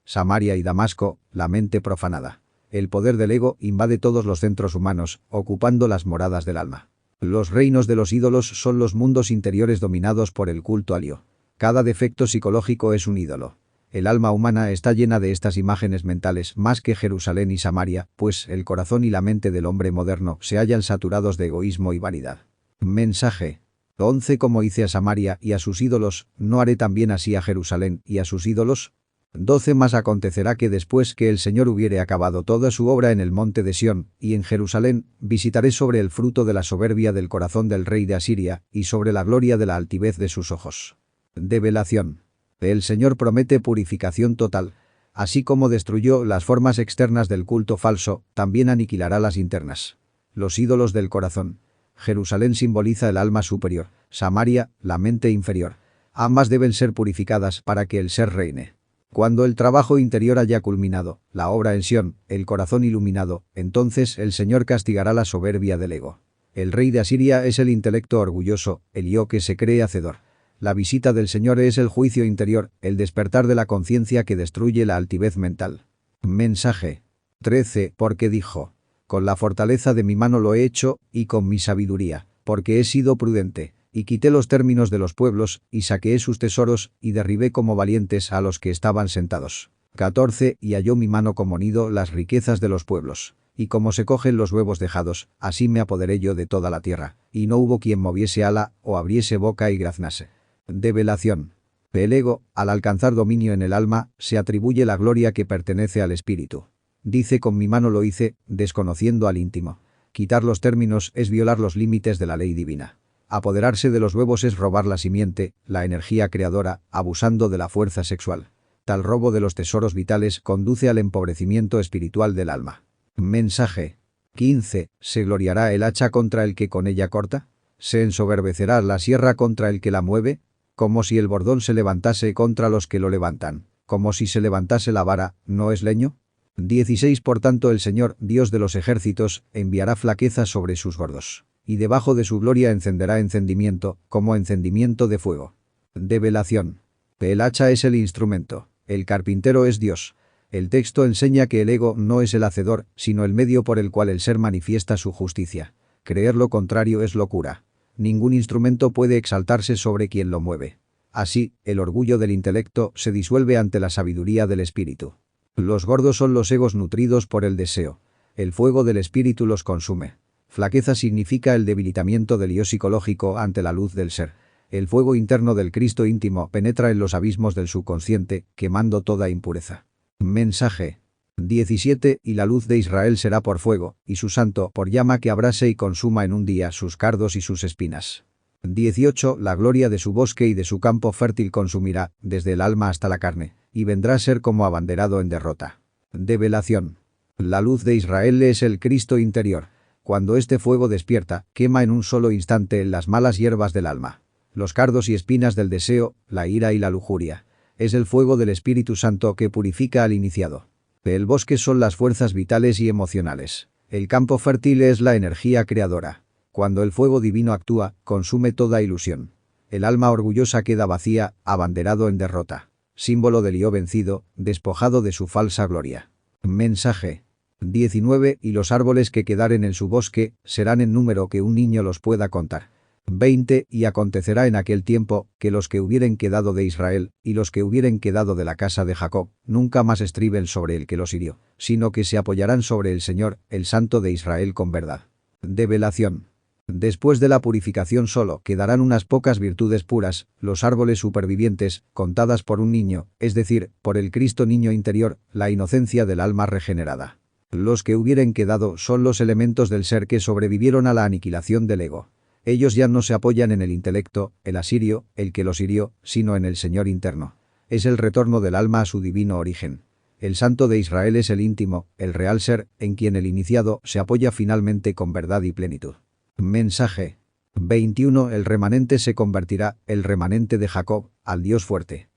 Samaria y Damasco, la mente profanada. El poder del ego invade todos los centros humanos, ocupando las moradas del alma. Los reinos de los ídolos son los mundos interiores dominados por el culto al yo. Cada defecto psicológico es un ídolo. El alma humana está llena de estas imágenes mentales más que Jerusalén y Samaria, pues el corazón y la mente del hombre moderno se hallan saturados de egoísmo y vanidad. Mensaje. 11. Como hice a Samaria y a sus ídolos, ¿no haré también así a Jerusalén y a sus ídolos? 12. Mas acontecerá que después que el Señor hubiere acabado toda su obra en el monte de Sión y en Jerusalén, visitaré sobre el fruto de la soberbia del corazón del rey de Asiria y sobre la gloria de la altivez de sus ojos. Develación. El Señor promete purificación total. Así como destruyó las formas externas del culto falso, también aniquilará las internas. Los ídolos del corazón. Jerusalén simboliza el alma superior, Samaria, la mente inferior. Ambas deben ser purificadas para que el ser reine. Cuando el trabajo interior haya culminado, la obra en Sión, el corazón iluminado, entonces el Señor castigará la soberbia del ego. El rey de Asiria es el intelecto orgulloso, el yo que se cree hacedor. La visita del Señor es el juicio interior, el despertar de la conciencia que destruye la altivez mental. Mensaje. 13. Porque dijo: con la fortaleza de mi mano lo he hecho, y con mi sabiduría, porque he sido prudente, y quité los términos de los pueblos, y saqué sus tesoros, y derribé como valientes a los que estaban sentados. 14. Y halló mi mano como nido las riquezas de los pueblos. Y como se cogen los huevos dejados, así me apoderé yo de toda la tierra, y no hubo quien moviese ala, o abriese boca y graznase. Develación. El ego, al alcanzar dominio en el alma, se atribuye la gloria que pertenece al espíritu. Dice: con mi mano lo hice, desconociendo al íntimo. Quitar los términos es violar los límites de la ley divina. Apoderarse de los huevos es robar la simiente, la energía creadora, abusando de la fuerza sexual. Tal robo de los tesoros vitales conduce al empobrecimiento espiritual del alma. Mensaje. 15. ¿Se gloriará el hacha contra el que con ella corta? ¿Se ensoberbecerá la sierra contra el que la mueve? Como si el bordón se levantase contra los que lo levantan. Como si se levantase la vara, ¿no es leño? 16. Por tanto el Señor, Dios de los ejércitos, enviará flaqueza sobre sus gordos. Y debajo de su gloria encenderá encendimiento, como encendimiento de fuego. Develación. El hacha es el instrumento. El carpintero es Dios. El texto enseña que el ego no es el hacedor, sino el medio por el cual el ser manifiesta su justicia. Creer lo contrario es locura. Ningún instrumento puede exaltarse sobre quien lo mueve. Así, el orgullo del intelecto se disuelve ante la sabiduría del espíritu. Los gordos son los egos nutridos por el deseo. El fuego del espíritu los consume. Flaqueza significa el debilitamiento del yo psicológico ante la luz del ser. El fuego interno del Cristo íntimo penetra en los abismos del subconsciente, quemando toda impureza. Mensaje. 17. Y la luz de Israel será por fuego, y su santo por llama que abrase y consuma en un día sus cardos y sus espinas. 18. La gloria de su bosque y de su campo fértil consumirá, desde el alma hasta la carne, y vendrá a ser como abanderado en derrota. Develación. La luz de Israel es el Cristo interior. Cuando este fuego despierta, quema en un solo instante las malas hierbas del alma. Los cardos y espinas del deseo, la ira y la lujuria. Es el fuego del Espíritu Santo que purifica al iniciado. El bosque son las fuerzas vitales y emocionales. El campo fértil es la energía creadora. Cuando el fuego divino actúa, consume toda ilusión. El alma orgullosa queda vacía, abanderado en derrota. Símbolo del yo vencido, despojado de su falsa gloria. Mensaje. 19. Y los árboles que quedaren en su bosque serán en número que un niño los pueda contar. 20. Y acontecerá en aquel tiempo, que los que hubieren quedado de Israel, y los que hubieren quedado de la casa de Jacob, nunca más estriben sobre el que los hirió, sino que se apoyarán sobre el Señor, el Santo de Israel con verdad. Develación. Después de la purificación solo quedarán unas pocas virtudes puras, los árboles supervivientes, contadas por un niño, es decir, por el Cristo niño interior, la inocencia del alma regenerada. Los que hubieren quedado son los elementos del ser que sobrevivieron a la aniquilación del ego. Ellos ya no se apoyan en el intelecto, el asirio, el que los hirió, sino en el Señor interno. Es el retorno del alma a su divino origen. El Santo de Israel es el íntimo, el real ser, en quien el iniciado se apoya finalmente con verdad y plenitud. Mensaje. 21. El remanente se convertirá, el remanente de Jacob, al Dios fuerte.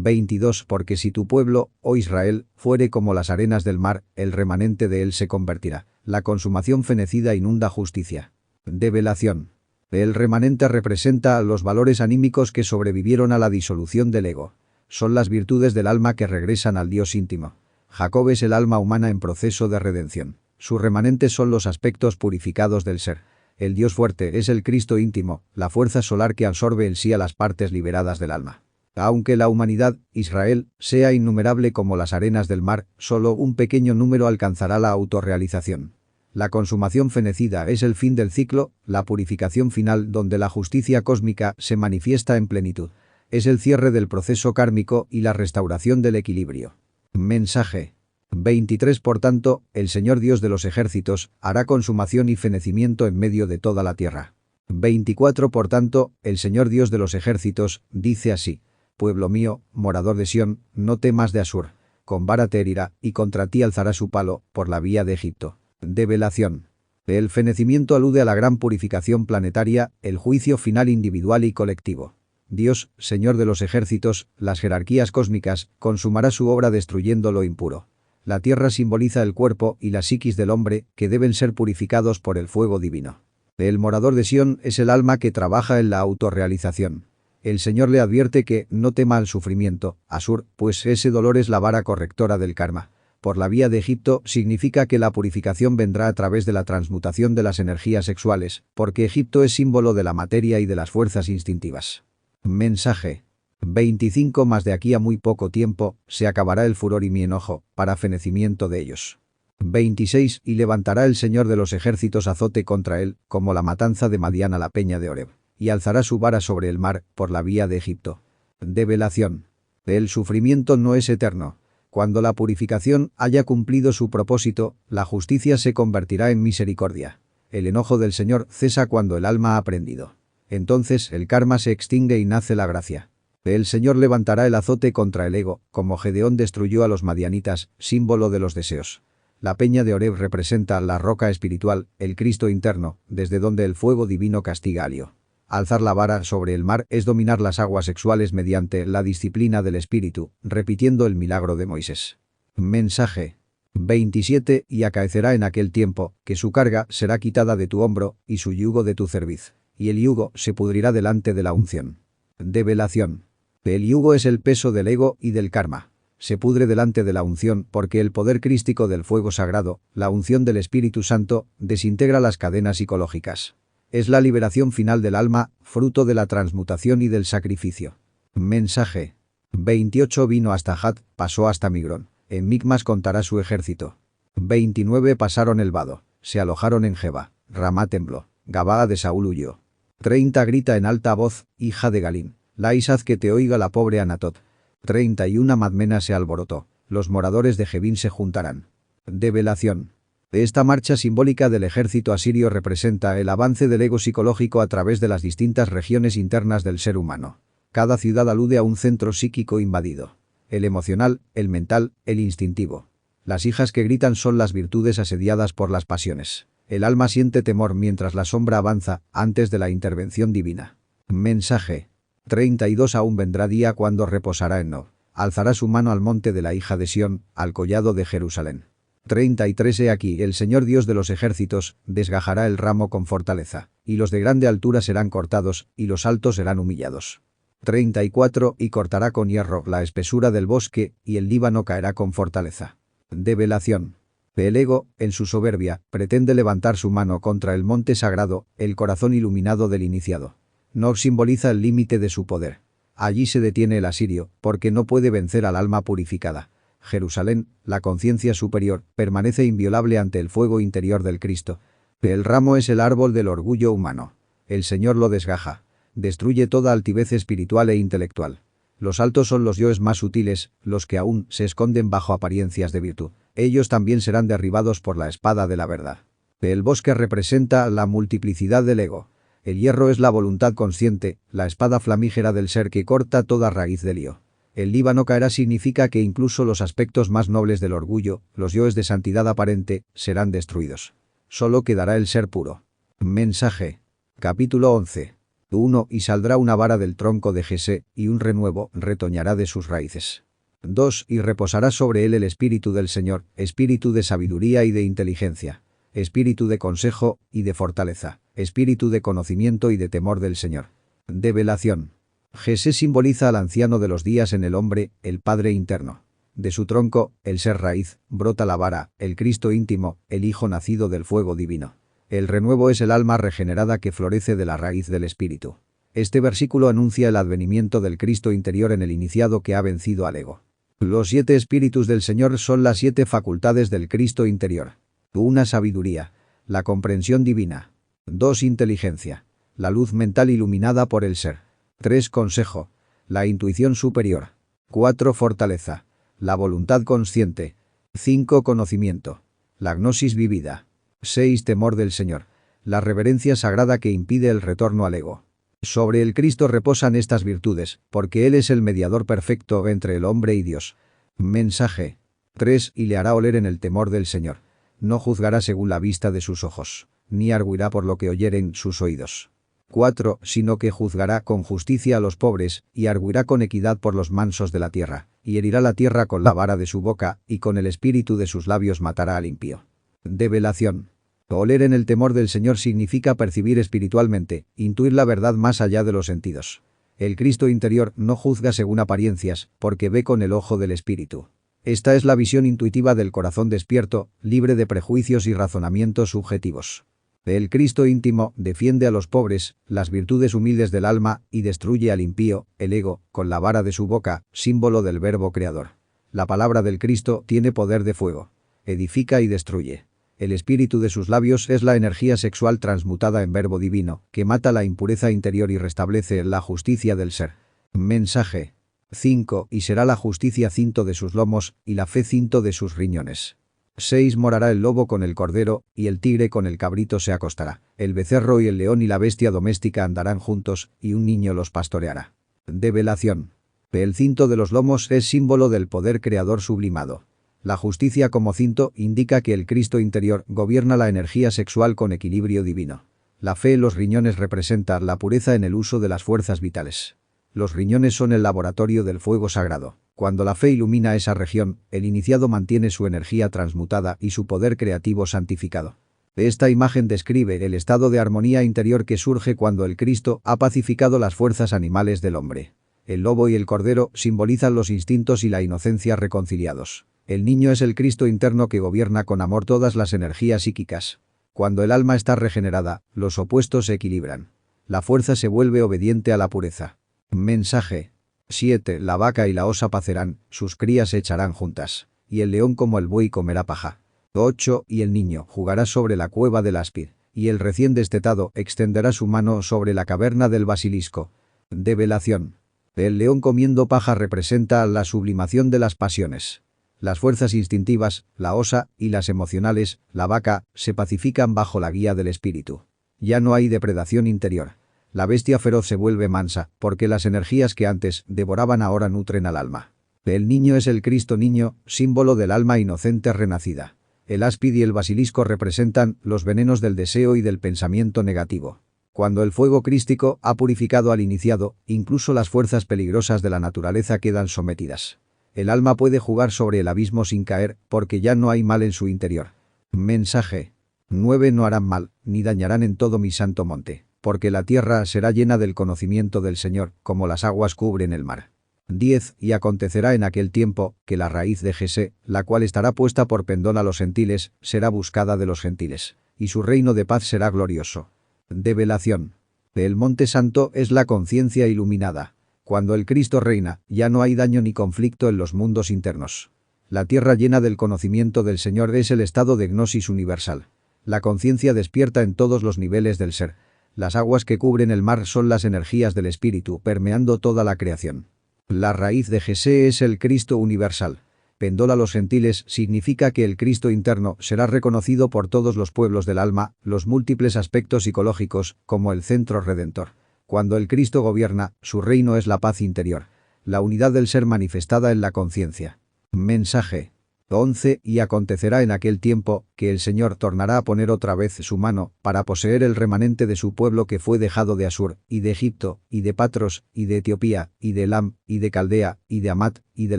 22 Porque si tu pueblo, oh Israel, fuere como las arenas del mar, el remanente de él se convertirá. La consumación fenecida inunda justicia. Develación. El remanente representa los valores anímicos que sobrevivieron a la disolución del ego. Son las virtudes del alma que regresan al Dios íntimo. Jacob es el alma humana en proceso de redención. Sus remanentes son los aspectos purificados del ser. El Dios fuerte es el Cristo íntimo, la fuerza solar que absorbe en sí a las partes liberadas del alma. Aunque la humanidad, Israel, sea innumerable como las arenas del mar, solo un pequeño número alcanzará la autorrealización. La consumación fenecida es el fin del ciclo, la purificación final donde la justicia cósmica se manifiesta en plenitud. Es el cierre del proceso kármico y la restauración del equilibrio. Mensaje. 23 Por tanto, el Señor Dios de los ejércitos hará consumación y fenecimiento en medio de toda la tierra. 24 Por tanto, el Señor Dios de los ejércitos dice así: Pueblo mío, morador de Sión, no temas de Asur. Con vara te herirá, y contra ti alzará su palo, por la vía de Egipto. Develación. El fenecimiento alude a la gran purificación planetaria, el juicio final individual y colectivo. Dios, Señor de los ejércitos, las jerarquías cósmicas, consumará su obra destruyendo lo impuro. La tierra simboliza el cuerpo y la psiquis del hombre, que deben ser purificados por el fuego divino. El morador de Sión es el alma que trabaja en la autorrealización. El Señor le advierte que no tema al sufrimiento, Asur, pues ese dolor es la vara correctora del karma. Por la vía de Egipto significa que la purificación vendrá a través de la transmutación de las energías sexuales, porque Egipto es símbolo de la materia y de las fuerzas instintivas. Mensaje. 25 Más de aquí a muy poco tiempo, se acabará el furor y mi enojo, para fenecimiento de ellos. 26 Y levantará el Señor de los ejércitos azote contra él, como la matanza de Madián a la peña de Horeb, y alzará su vara sobre el mar, por la vía de Egipto. Develación. El sufrimiento no es eterno. Cuando la purificación haya cumplido su propósito, la justicia se convertirá en misericordia. El enojo del Señor cesa cuando el alma ha aprendido. Entonces el karma se extingue y nace la gracia. El Señor levantará el azote contra el ego, como Gedeón destruyó a los madianitas, símbolo de los deseos. La peña de Horeb representa la roca espiritual, el Cristo interno, desde donde el fuego divino castiga a Lio. Alzar la vara sobre el mar es dominar las aguas sexuales mediante la disciplina del espíritu, repitiendo el milagro de Moisés. Mensaje. 27 Y acaecerá en aquel tiempo, que su carga será quitada de tu hombro, y su yugo de tu cerviz, y el yugo se pudrirá delante de la unción. Develación. El yugo es el peso del ego y del karma. Se pudre delante de la unción porque el poder crístico del fuego sagrado, la unción del Espíritu Santo, desintegra las cadenas psicológicas. Es la liberación final del alma, fruto de la transmutación y del sacrificio. Mensaje. 28 Vino hasta Had, pasó hasta Migrón. En Micmas contará su ejército. 29 Pasaron el vado. Se alojaron en Jeba. Ramá tembló. Gabaa de Saúl huyó. 30 Grita en alta voz, hija de Galín. Lais haz que te oiga la pobre Anatot. 31 Madmena se alborotó. Los moradores de Jebín se juntarán. Develación. Esta marcha simbólica del ejército asirio representa el avance del ego psicológico a través de las distintas regiones internas del ser humano. Cada ciudad alude a un centro psíquico invadido. El emocional, el mental, el instintivo. Las hijas que gritan son las virtudes asediadas por las pasiones. El alma siente temor mientras la sombra avanza, antes de la intervención divina. Mensaje. 32 Aún vendrá día cuando reposará en Nob. Alzará su mano al monte de la hija de Sión, al collado de Jerusalén. 33 He aquí, el Señor Dios de los ejércitos, desgajará el ramo con fortaleza, y los de grande altura serán cortados, y los altos serán humillados. 34 Y cortará con hierro la espesura del bosque, y el Líbano caerá con fortaleza. Develación. El ego, en su soberbia, pretende levantar su mano contra el monte sagrado, el corazón iluminado del iniciado. Nob simboliza el límite de su poder. Allí se detiene el asirio, porque no puede vencer al alma purificada. Jerusalén, la conciencia superior, permanece inviolable ante el fuego interior del Cristo. El ramo es el árbol del orgullo humano. El Señor lo desgaja. Destruye toda altivez espiritual e intelectual. Los altos son los yoes más sutiles, los que aún se esconden bajo apariencias de virtud. Ellos también serán derribados por la espada de la verdad. El bosque representa la multiplicidad del ego. El hierro es la voluntad consciente, la espada flamígera del ser que corta toda raíz del lío. El Líbano caerá significa que incluso los aspectos más nobles del orgullo, los yoes de santidad aparente, serán destruidos. Solo quedará el ser puro. Mensaje. Capítulo 11. 1. Y saldrá una vara del tronco de Jesé, y un renuevo retoñará de sus raíces. 2. Y reposará sobre él el espíritu del Señor, espíritu de sabiduría y de inteligencia, espíritu de consejo y de fortaleza, espíritu de conocimiento y de temor del Señor. Develación. Jesé simboliza al anciano de los días en el hombre, el Padre interno. De su tronco, el ser raíz, brota la vara, el Cristo íntimo, el Hijo nacido del fuego divino. El renuevo es el alma regenerada que florece de la raíz del espíritu. Este versículo anuncia el advenimiento del Cristo interior en el iniciado que ha vencido al ego. Los 7 espíritus del Señor son las 7 facultades del Cristo interior. 1. Sabiduría. La comprensión divina. 2. Inteligencia. La luz mental iluminada por el ser. 3. Consejo. La intuición superior. 4. Fortaleza. La voluntad consciente. 5. Conocimiento. La gnosis vivida. 6. Temor del Señor. La reverencia sagrada que impide el retorno al ego. Sobre el Cristo reposan estas virtudes, porque Él es el mediador perfecto entre el hombre y Dios. Mensaje. 3. Y le hará oler en el temor del Señor. No juzgará según la vista de sus ojos, ni arguirá por lo que oyeren sus oídos. 4. Sino que juzgará con justicia a los pobres, y arguirá con equidad por los mansos de la tierra, y herirá la tierra con la vara de su boca, y con el espíritu de sus labios matará al impío. Develación. Oler en el temor del Señor significa percibir espiritualmente, intuir la verdad más allá de los sentidos. El Cristo interior no juzga según apariencias, porque ve con el ojo del espíritu. Esta es la visión intuitiva del corazón despierto, libre de prejuicios y razonamientos subjetivos. El Cristo íntimo defiende a los pobres, las virtudes humildes del alma, y destruye al impío, el ego, con la vara de su boca, símbolo del verbo creador. La palabra del Cristo tiene poder de fuego. Edifica y destruye. El espíritu de sus labios es la energía sexual transmutada en verbo divino, que mata la impureza interior y restablece la justicia del ser. Mensaje. 5. Y será la justicia cinto de sus lomos, y la fe cinto de sus riñones. 6. Morará el lobo con el cordero, y el tigre con el cabrito se acostará. El becerro y el león y la bestia doméstica andarán juntos, y un niño los pastoreará. Develación. El cinto de los lomos es símbolo del poder creador sublimado. La justicia como cinto indica que el Cristo interior gobierna la energía sexual con equilibrio divino. La fe en los riñones representa la pureza en el uso de las fuerzas vitales. Los riñones son el laboratorio del fuego sagrado. Cuando la fe ilumina esa región, el iniciado mantiene su energía transmutada y su poder creativo santificado. Esta imagen describe el estado de armonía interior que surge cuando el Cristo ha pacificado las fuerzas animales del hombre. El lobo y el cordero simbolizan los instintos y la inocencia reconciliados. El niño es el Cristo interno que gobierna con amor todas las energías psíquicas. Cuando el alma está regenerada, los opuestos se equilibran. La fuerza se vuelve obediente a la pureza. Mensaje. 7. La vaca y la osa pacerán, sus crías se echarán juntas. Y el león como el buey comerá paja. 8. Y el niño jugará sobre la cueva del áspid. Y el recién destetado extenderá su mano sobre la caverna del basilisco. Develación. El león comiendo paja representa la sublimación de las pasiones. Las fuerzas instintivas, la osa, y las emocionales, la vaca, se pacifican bajo la guía del espíritu. Ya no hay depredación interior. La bestia feroz se vuelve mansa, porque las energías que antes devoraban ahora nutren al alma. El niño es el Cristo niño, símbolo del alma inocente renacida. El áspid y el basilisco representan los venenos del deseo y del pensamiento negativo. Cuando el fuego crístico ha purificado al iniciado, incluso las fuerzas peligrosas de la naturaleza quedan sometidas. El alma puede jugar sobre el abismo sin caer, porque ya no hay mal en su interior. Mensaje. 9. No harán mal, ni dañarán en todo mi santo monte, porque la tierra será llena del conocimiento del Señor, como las aguas cubren el mar. 10. Y acontecerá en aquel tiempo, que la raíz de Jesé, la cual estará puesta por pendón a los gentiles, será buscada de los gentiles, y su reino de paz será glorioso. Develación. El monte santo es la conciencia iluminada. Cuando el Cristo reina, ya no hay daño ni conflicto en los mundos internos. La tierra llena del conocimiento del Señor es el estado de gnosis universal. La conciencia despierta en todos los niveles del ser. Las aguas que cubren el mar son las energías del espíritu permeando toda la creación. La raíz de Jesé es el Cristo universal. Pendón a los gentiles significa que el Cristo interno será reconocido por todos los pueblos del alma, los múltiples aspectos psicológicos, como el centro redentor. Cuando el Cristo gobierna, su reino es la paz interior, la unidad del ser manifestada en la conciencia. Mensaje. 11 Y acontecerá en aquel tiempo, que el Señor tornará a poner otra vez su mano, para poseer el remanente de su pueblo que fue dejado de Asur, y de Egipto, y de Patros, y de Etiopía, y de Elam, y de Caldea, y de Amat, y de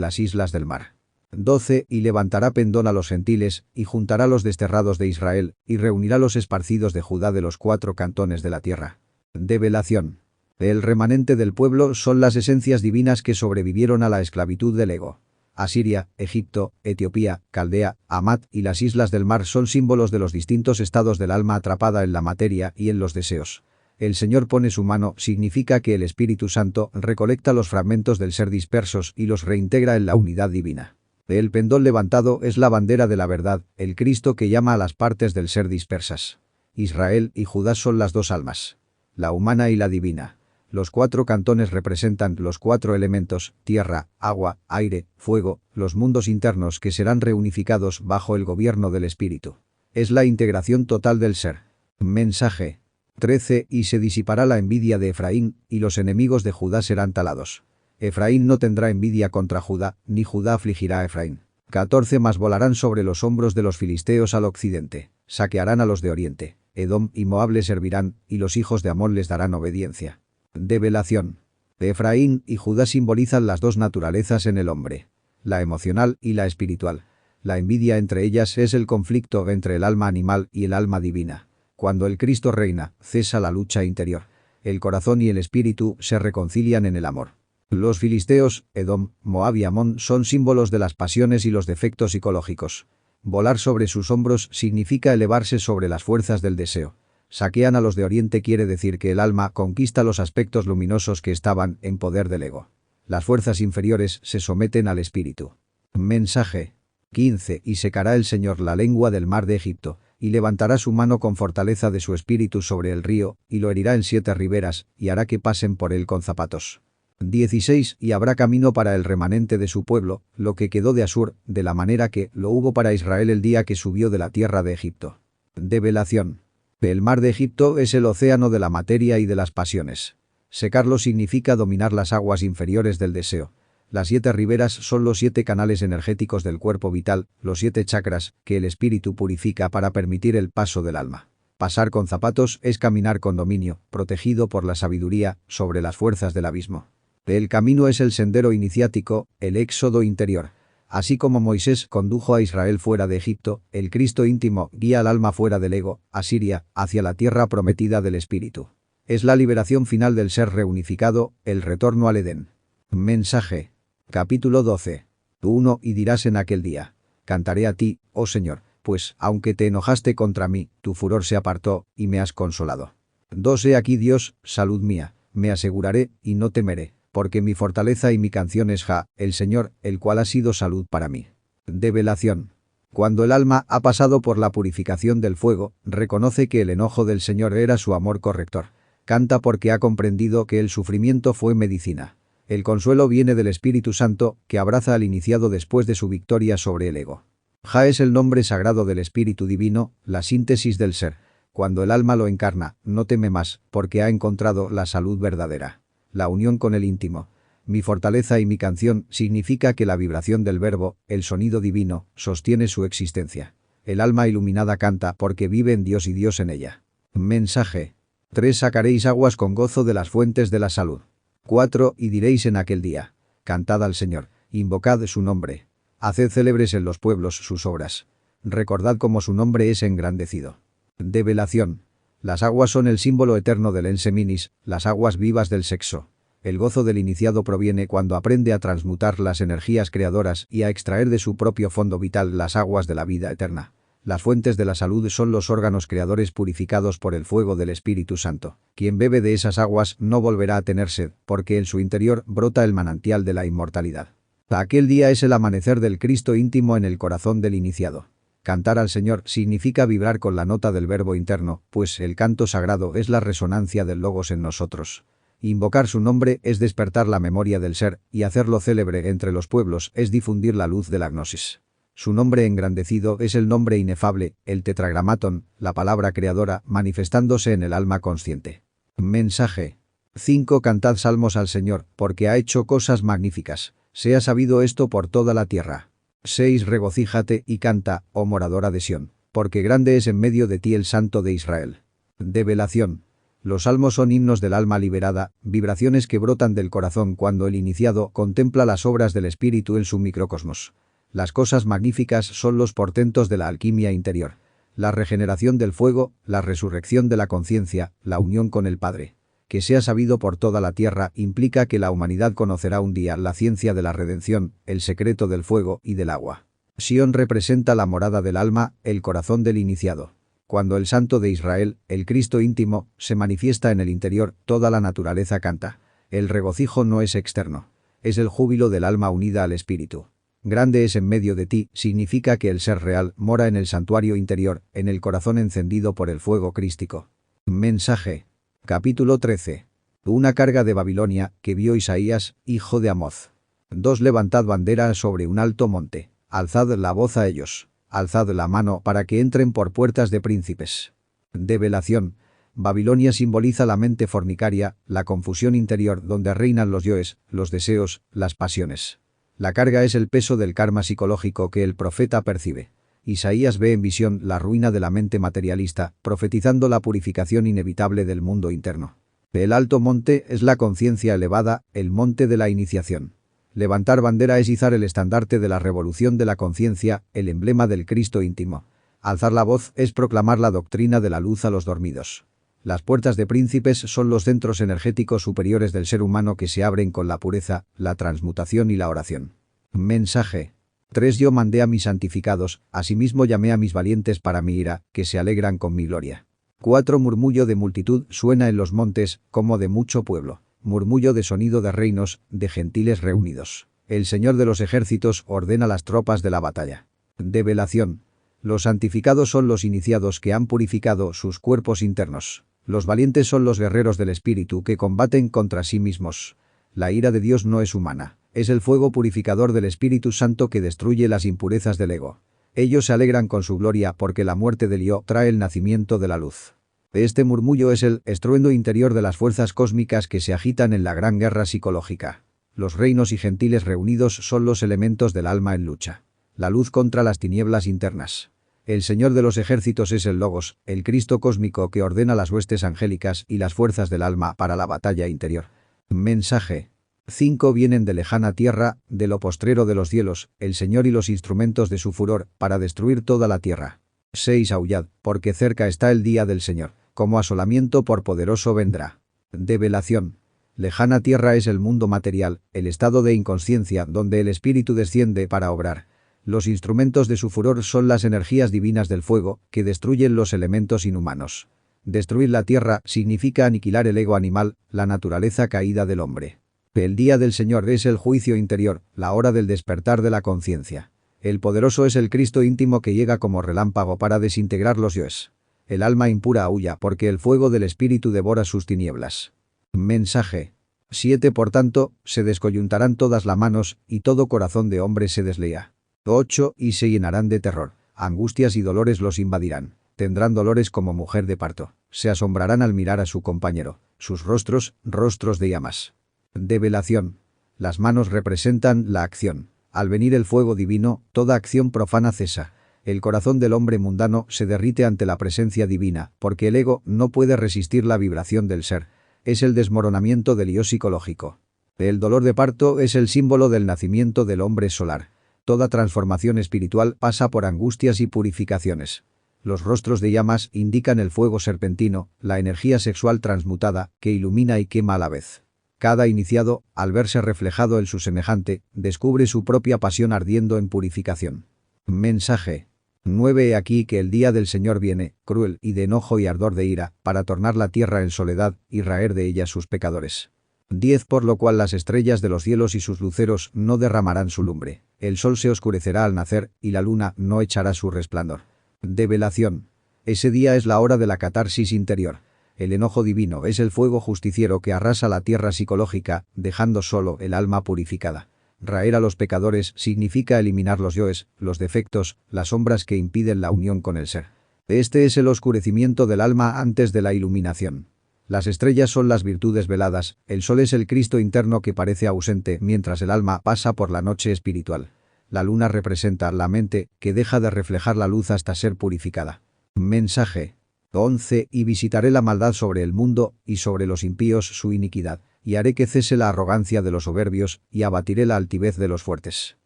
las islas del mar. 12 Y levantará pendón a los gentiles, y juntará los desterrados de Israel, y reunirá los esparcidos de Judá de los 4 cantones de la tierra. Develación. El remanente del pueblo son las esencias divinas que sobrevivieron a la esclavitud del ego. Asiria, Egipto, Etiopía, Caldea, Amat y las islas del mar son símbolos de los distintos estados del alma atrapada en la materia y en los deseos. El Señor pone su mano significa que el Espíritu Santo recolecta los fragmentos del ser dispersos y los reintegra en la unidad divina. El pendón levantado es la bandera de la verdad, el Cristo que llama a las partes del ser dispersas. Israel y Judá son las dos almas, la humana y la divina. Los 4 cantones representan los 4 elementos, tierra, agua, aire, fuego, los mundos internos que serán reunificados bajo el gobierno del Espíritu. Es la integración total del ser. Mensaje. 13 Y se disipará la envidia de Efraín, y los enemigos de Judá serán talados. Efraín no tendrá envidia contra Judá, ni Judá afligirá a Efraín. 14 Mas volarán sobre los hombros de los filisteos al occidente, saquearán a los de oriente, Edom y Moab les servirán, y los hijos de Amón les darán obediencia. Develación. Efraín y Judá simbolizan las dos naturalezas en el hombre, la emocional y la espiritual. La envidia entre ellas es el conflicto entre el alma animal y el alma divina. Cuando el Cristo reina, cesa la lucha interior. El corazón y el espíritu se reconcilian en el amor. Los filisteos, Edom, Moab y Amón son símbolos de las pasiones y los defectos psicológicos. Volar sobre sus hombros significa elevarse sobre las fuerzas del deseo. Saquean a los de Oriente quiere decir que el alma conquista los aspectos luminosos que estaban en poder del ego. Las fuerzas inferiores se someten al espíritu. Mensaje. 15 Y secará el Señor la lengua del mar de Egipto, y levantará su mano con fortaleza de su espíritu sobre el río, y lo herirá en 7 riberas, y hará que pasen por él con zapatos. 16 Y habrá camino para el remanente de su pueblo, lo que quedó de Asur, de la manera que lo hubo para Israel el día que subió de la tierra de Egipto. Develación. El mar de Egipto es el océano de la materia y de las pasiones. Secarlo significa dominar las aguas inferiores del deseo. Las 7 riberas son los 7 canales energéticos del cuerpo vital, los 7 chakras, que el espíritu purifica para permitir el paso del alma. Pasar con zapatos es caminar con dominio, protegido por la sabiduría, sobre las fuerzas del abismo. El camino es el sendero iniciático, el éxodo interior. Así como Moisés condujo a Israel fuera de Egipto, el Cristo íntimo guía al alma fuera del ego, Asiria, hacia la tierra prometida del espíritu. Es la liberación final del ser reunificado, el retorno al Edén. Mensaje. Capítulo 12. 1 Y dirás en aquel día: cantaré a ti, oh Señor, pues, aunque te enojaste contra mí, tu furor se apartó, y me has consolado. 2 He aquí Dios, salud mía, me aseguraré, y no temeré. Porque mi fortaleza y mi canción es Jah, el Señor, el cual ha sido salud para mí. Develación. Cuando el alma ha pasado por la purificación del fuego, reconoce que el enojo del Señor era su amor corrector. Canta porque ha comprendido que el sufrimiento fue medicina. El consuelo viene del Espíritu Santo, que abraza al iniciado después de su victoria sobre el ego. Jah es el nombre sagrado del Espíritu Divino, la síntesis del ser. Cuando el alma lo encarna, no teme más, porque ha encontrado la salud verdadera. La unión con el íntimo. Mi fortaleza y mi canción significa que la vibración del verbo, el sonido divino, sostiene su existencia. El alma iluminada canta porque vive en Dios y Dios en ella. Mensaje. 3 Sacaréis aguas con gozo de las fuentes de la salud. 4 Y diréis en aquel día: cantad al Señor, invocad su nombre. Haced célebres en los pueblos sus obras. Recordad cómo su nombre es engrandecido. Develación. Las aguas son el símbolo eterno del enseminis, las aguas vivas del sexo. El gozo del iniciado proviene cuando aprende a transmutar las energías creadoras y a extraer de su propio fondo vital las aguas de la vida eterna. Las fuentes de la salud son los órganos creadores purificados por el fuego del Espíritu Santo. Quien bebe de esas aguas no volverá a tener sed, porque en su interior brota el manantial de la inmortalidad. Aquel día es el amanecer del Cristo íntimo en el corazón del iniciado. Cantar al Señor significa vibrar con la nota del verbo interno, pues el canto sagrado es la resonancia del Logos en nosotros. Invocar su nombre es despertar la memoria del ser, y hacerlo célebre entre los pueblos es difundir la luz de la gnosis. Su nombre engrandecido es el nombre inefable, el tetragramatón, la palabra creadora, manifestándose en el alma consciente. Mensaje. 5 Cantad salmos al Señor, porque ha hecho cosas magníficas. Sea sabido esto por toda la tierra. 6. Regocíjate y canta, oh moradora de Sión, porque grande es en medio de ti el Santo de Israel. Develación. Los salmos son himnos del alma liberada, vibraciones que brotan del corazón cuando el iniciado contempla las obras del espíritu en su microcosmos. Las cosas magníficas son los portentos de la alquimia interior. La regeneración del fuego, la resurrección de la conciencia, la unión con el Padre. Que sea sabido por toda la tierra implica que la humanidad conocerá un día la ciencia de la redención, el secreto del fuego y del agua. Sión representa la morada del alma, el corazón del iniciado. Cuando el Santo de Israel, el Cristo íntimo, se manifiesta en el interior, toda la naturaleza canta. El regocijo no es externo. Es el júbilo del alma unida al Espíritu. Grande es en medio de ti, significa que el ser real mora en el santuario interior, en el corazón encendido por el fuego crístico. Mensaje. Capítulo 13. Una carga de Babilonia, que vio Isaías, hijo de Amoz. 2. Levantad bandera sobre un alto monte. Alzad la voz a ellos. Alzad la mano para que entren por puertas de príncipes. Develación. Babilonia simboliza la mente fornicaria, la confusión interior donde reinan los yoes, los deseos, las pasiones. La carga es el peso del karma psicológico que el profeta percibe. Isaías ve en visión la ruina de la mente materialista, profetizando la purificación inevitable del mundo interno. El alto monte es la conciencia elevada, el monte de la iniciación. Levantar bandera es izar el estandarte de la revolución de la conciencia, el emblema del Cristo íntimo. Alzar la voz es proclamar la doctrina de la luz a los dormidos. Las puertas de príncipes son los centros energéticos superiores del ser humano que se abren con la pureza, la transmutación y la oración. Mensaje. 3. Yo mandé a mis santificados, asimismo llamé a mis valientes para mi ira, que se alegran con mi gloria. 4. Murmullo de multitud suena en los montes, como de mucho pueblo. Murmullo de sonido de reinos, de gentiles reunidos. El Señor de los ejércitos ordena las tropas de la batalla. Develación. Los santificados son los iniciados que han purificado sus cuerpos internos. Los valientes son los guerreros del espíritu que combaten contra sí mismos. La ira de Dios no es humana. Es el fuego purificador del Espíritu Santo que destruye las impurezas del ego. Ellos se alegran con su gloria porque la muerte del yo trae el nacimiento de la luz. Este murmullo es el estruendo interior de las fuerzas cósmicas que se agitan en la gran guerra psicológica. Los reinos y gentiles reunidos son los elementos del alma en lucha. La luz contra las tinieblas internas. El Señor de los ejércitos es el Logos, el Cristo cósmico que ordena las huestes angélicas y las fuerzas del alma para la batalla interior. Mensaje. 5. Vienen de lejana tierra, de lo postrero de los cielos, el Señor y los instrumentos de su furor, para destruir toda la tierra. 6. Aullad, porque cerca está el día del Señor, como asolamiento por poderoso vendrá. Develación. Lejana tierra es el mundo material, el estado de inconsciencia donde el espíritu desciende para obrar. Los instrumentos de su furor son las energías divinas del fuego, que destruyen los elementos inhumanos. Destruir la tierra significa aniquilar el ego animal, la naturaleza caída del hombre. El día del Señor es el juicio interior, la hora del despertar de la conciencia. El poderoso es el Cristo íntimo que llega como relámpago para desintegrar los yoes. El alma impura huya porque el fuego del espíritu devora sus tinieblas. Mensaje. 7. Por tanto, se descoyuntarán todas las manos, y todo corazón de hombre se deslea. 8. Y se llenarán de terror. Angustias y dolores los invadirán. Tendrán dolores como mujer de parto. Se asombrarán al mirar a su compañero. Sus rostros, rostros de llamas. Develación. Las manos representan la acción. Al venir el fuego divino, toda acción profana cesa. El corazón del hombre mundano se derrite ante la presencia divina, porque el ego no puede resistir la vibración del ser. Es el desmoronamiento del yo psicológico. El dolor de parto es el símbolo del nacimiento del hombre solar. Toda transformación espiritual pasa por angustias y purificaciones. Los rostros de llamas indican el fuego serpentino, la energía sexual transmutada, que ilumina y quema a la vez. Cada iniciado, al verse reflejado en su semejante, descubre su propia pasión ardiendo en purificación. Mensaje. 9. He aquí que el día del Señor viene, cruel y de enojo y ardor de ira, para tornar la tierra en soledad y raer de ella sus pecadores. 10. Por lo cual las estrellas de los cielos y sus luceros no derramarán su lumbre. El sol se oscurecerá al nacer y la luna no echará su resplandor. Develación. Ese día es la hora de la catarsis interior. El enojo divino es el fuego justiciero que arrasa la tierra psicológica, dejando solo el alma purificada. Raer a los pecadores significa eliminar los yoes, los defectos, las sombras que impiden la unión con el ser. Este es el oscurecimiento del alma antes de la iluminación. Las estrellas son las virtudes veladas, el sol es el Cristo interno que parece ausente mientras el alma pasa por la noche espiritual. La luna representa la mente, que deja de reflejar la luz hasta ser purificada. Mensaje 11. Y visitaré la maldad sobre el mundo, y sobre los impíos su iniquidad, y haré que cese la arrogancia de los soberbios, y abatiré la altivez de los fuertes.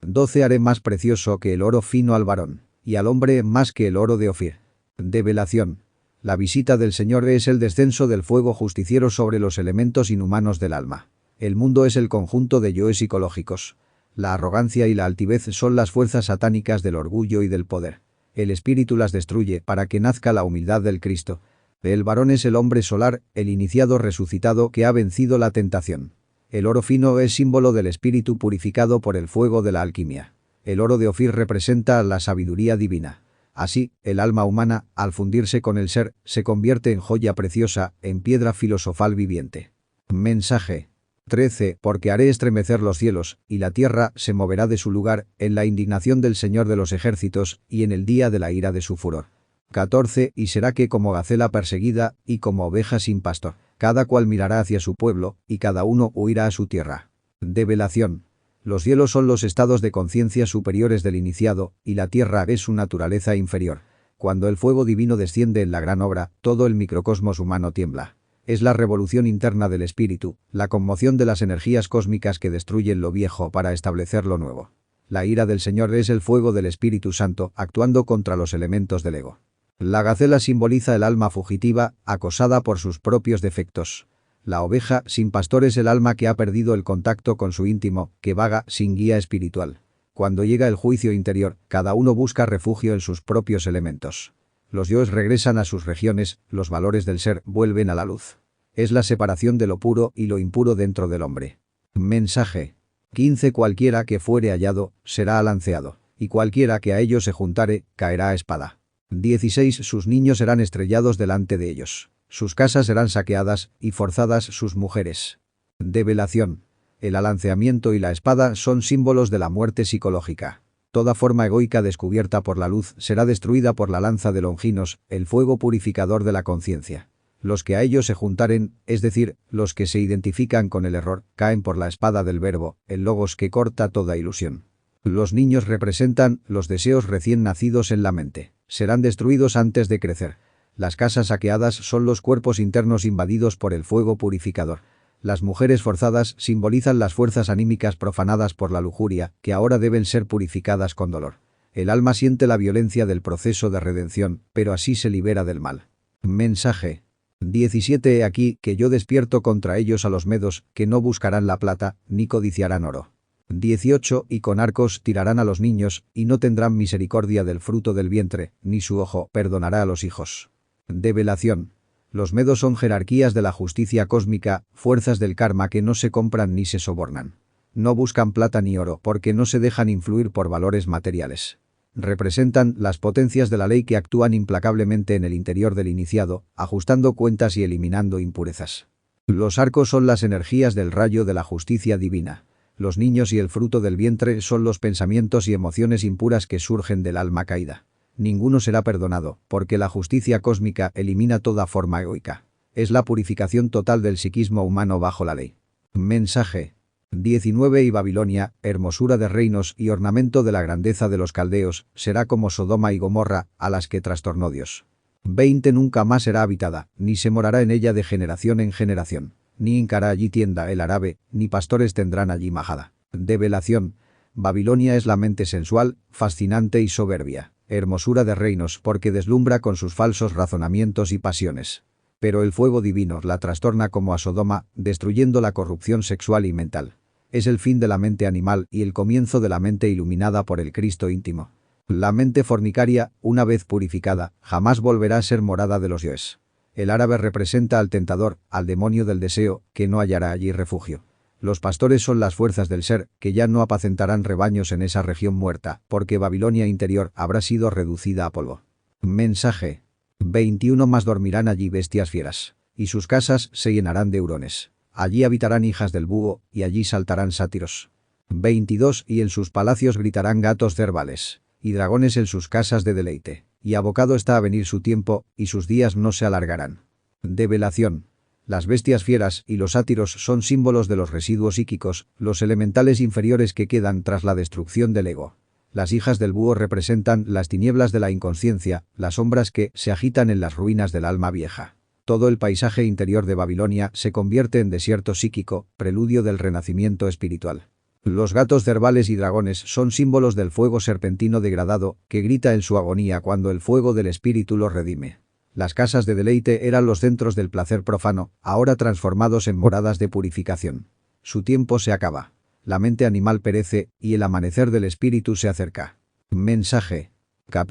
12. Haré más precioso que el oro fino al varón, y al hombre más que el oro de Ofir. Develación. La visita del Señor es el descenso del fuego justiciero sobre los elementos inhumanos del alma. El mundo es el conjunto de yoes psicológicos. La arrogancia y la altivez son las fuerzas satánicas del orgullo y del poder. El espíritu las destruye para que nazca la humildad del Cristo. El varón es el hombre solar, el iniciado resucitado que ha vencido la tentación. El oro fino es símbolo del espíritu purificado por el fuego de la alquimia. El oro de Ofir representa la sabiduría divina. Así, el alma humana, al fundirse con el ser, se convierte en joya preciosa, en piedra filosofal viviente. Mensaje 13. Porque haré estremecer los cielos, y la tierra se moverá de su lugar, en la indignación del Señor de los ejércitos, y en el día de la ira de su furor. 14. Y será que como gacela perseguida, y como oveja sin pastor, cada cual mirará hacia su pueblo, y cada uno huirá a su tierra. Develación. Los cielos son los estados de conciencia superiores del iniciado, y la tierra es su naturaleza inferior. Cuando el fuego divino desciende en la gran obra, todo el microcosmos humano tiembla. Es la revolución interna del espíritu, la conmoción de las energías cósmicas que destruyen lo viejo para establecer lo nuevo. La ira del Señor es el fuego del Espíritu Santo actuando contra los elementos del ego. La gacela simboliza el alma fugitiva, acosada por sus propios defectos. La oveja sin pastor es el alma que ha perdido el contacto con su íntimo, que vaga sin guía espiritual. Cuando llega el juicio interior, cada uno busca refugio en sus propios elementos. Los yoes regresan a sus regiones, los valores del ser vuelven a la luz. Es la separación de lo puro y lo impuro dentro del hombre. Mensaje 15. Cualquiera que fuere hallado, será alanceado, y cualquiera que a ellos se juntare, caerá a espada. 16. Sus niños serán estrellados delante de ellos. Sus casas serán saqueadas, y forzadas sus mujeres. Develación. El alanceamiento y la espada son símbolos de la muerte psicológica. Toda forma egoica descubierta por la luz será destruida por la lanza de Longinos, el fuego purificador de la conciencia. Los que a ellos se juntaren, es decir, los que se identifican con el error, caen por la espada del verbo, el logos que corta toda ilusión. Los niños representan los deseos recién nacidos en la mente. Serán destruidos antes de crecer. Las casas saqueadas son los cuerpos internos invadidos por el fuego purificador. Las mujeres forzadas simbolizan las fuerzas anímicas profanadas por la lujuria, que ahora deben ser purificadas con dolor. El alma siente la violencia del proceso de redención, pero así se libera del mal. Mensaje 17. He aquí que yo despierto contra ellos a los medos, que no buscarán la plata, ni codiciarán oro. 18. Y con arcos tirarán a los niños, y no tendrán misericordia del fruto del vientre, ni su ojo perdonará a los hijos. Develación. Los medos son jerarquías de la justicia cósmica, fuerzas del karma que no se compran ni se sobornan. No buscan plata ni oro porque no se dejan influir por valores materiales. Representan las potencias de la ley que actúan implacablemente en el interior del iniciado, ajustando cuentas y eliminando impurezas. Los arcos son las energías del rayo de la justicia divina. Los niños y el fruto del vientre son los pensamientos y emociones impuras que surgen del alma caída. Ninguno será perdonado, porque la justicia cósmica elimina toda forma egoica. Es la purificación total del psiquismo humano bajo la ley. Mensaje 19. Y Babilonia, hermosura de reinos y ornamento de la grandeza de los caldeos, será como Sodoma y Gomorra, a las que trastornó Dios. 20. Nunca más será habitada, ni se morará en ella de generación en generación. Ni hincará allí tienda el árabe, ni pastores tendrán allí majada. Develación. Babilonia es la mente sensual, fascinante y soberbia. Hermosura de reinos porque deslumbra con sus falsos razonamientos y pasiones. Pero el fuego divino la trastorna como a Sodoma, destruyendo la corrupción sexual y mental. Es el fin de la mente animal y el comienzo de la mente iluminada por el Cristo íntimo. La mente fornicaria, una vez purificada, jamás volverá a ser morada de los yoes. El árabe representa al tentador, al demonio del deseo, que no hallará allí refugio. Los pastores son las fuerzas del ser, que ya no apacentarán rebaños en esa región muerta, porque Babilonia interior habrá sido reducida a polvo. Mensaje 21. Más dormirán allí bestias fieras, y sus casas se llenarán de hurones. Allí habitarán hijas del búho, y allí saltarán sátiros. 22. Y en sus palacios gritarán gatos cervales, y dragones en sus casas de deleite. Y abocado está a venir su tiempo, y sus días no se alargarán. Develación. Las bestias fieras y los sátiros son símbolos de los residuos psíquicos, los elementales inferiores que quedan tras la destrucción del ego. Las hijas del búho representan las tinieblas de la inconsciencia, las sombras que se agitan en las ruinas del alma vieja. Todo el paisaje interior de Babilonia se convierte en desierto psíquico, preludio del renacimiento espiritual. Los gatos cervales y dragones son símbolos del fuego serpentino degradado, que grita en su agonía cuando el fuego del espíritu lo redime. Las casas de deleite eran los centros del placer profano, ahora transformados en moradas de purificación. Su tiempo se acaba. La mente animal perece, y el amanecer del espíritu se acerca. Mensaje.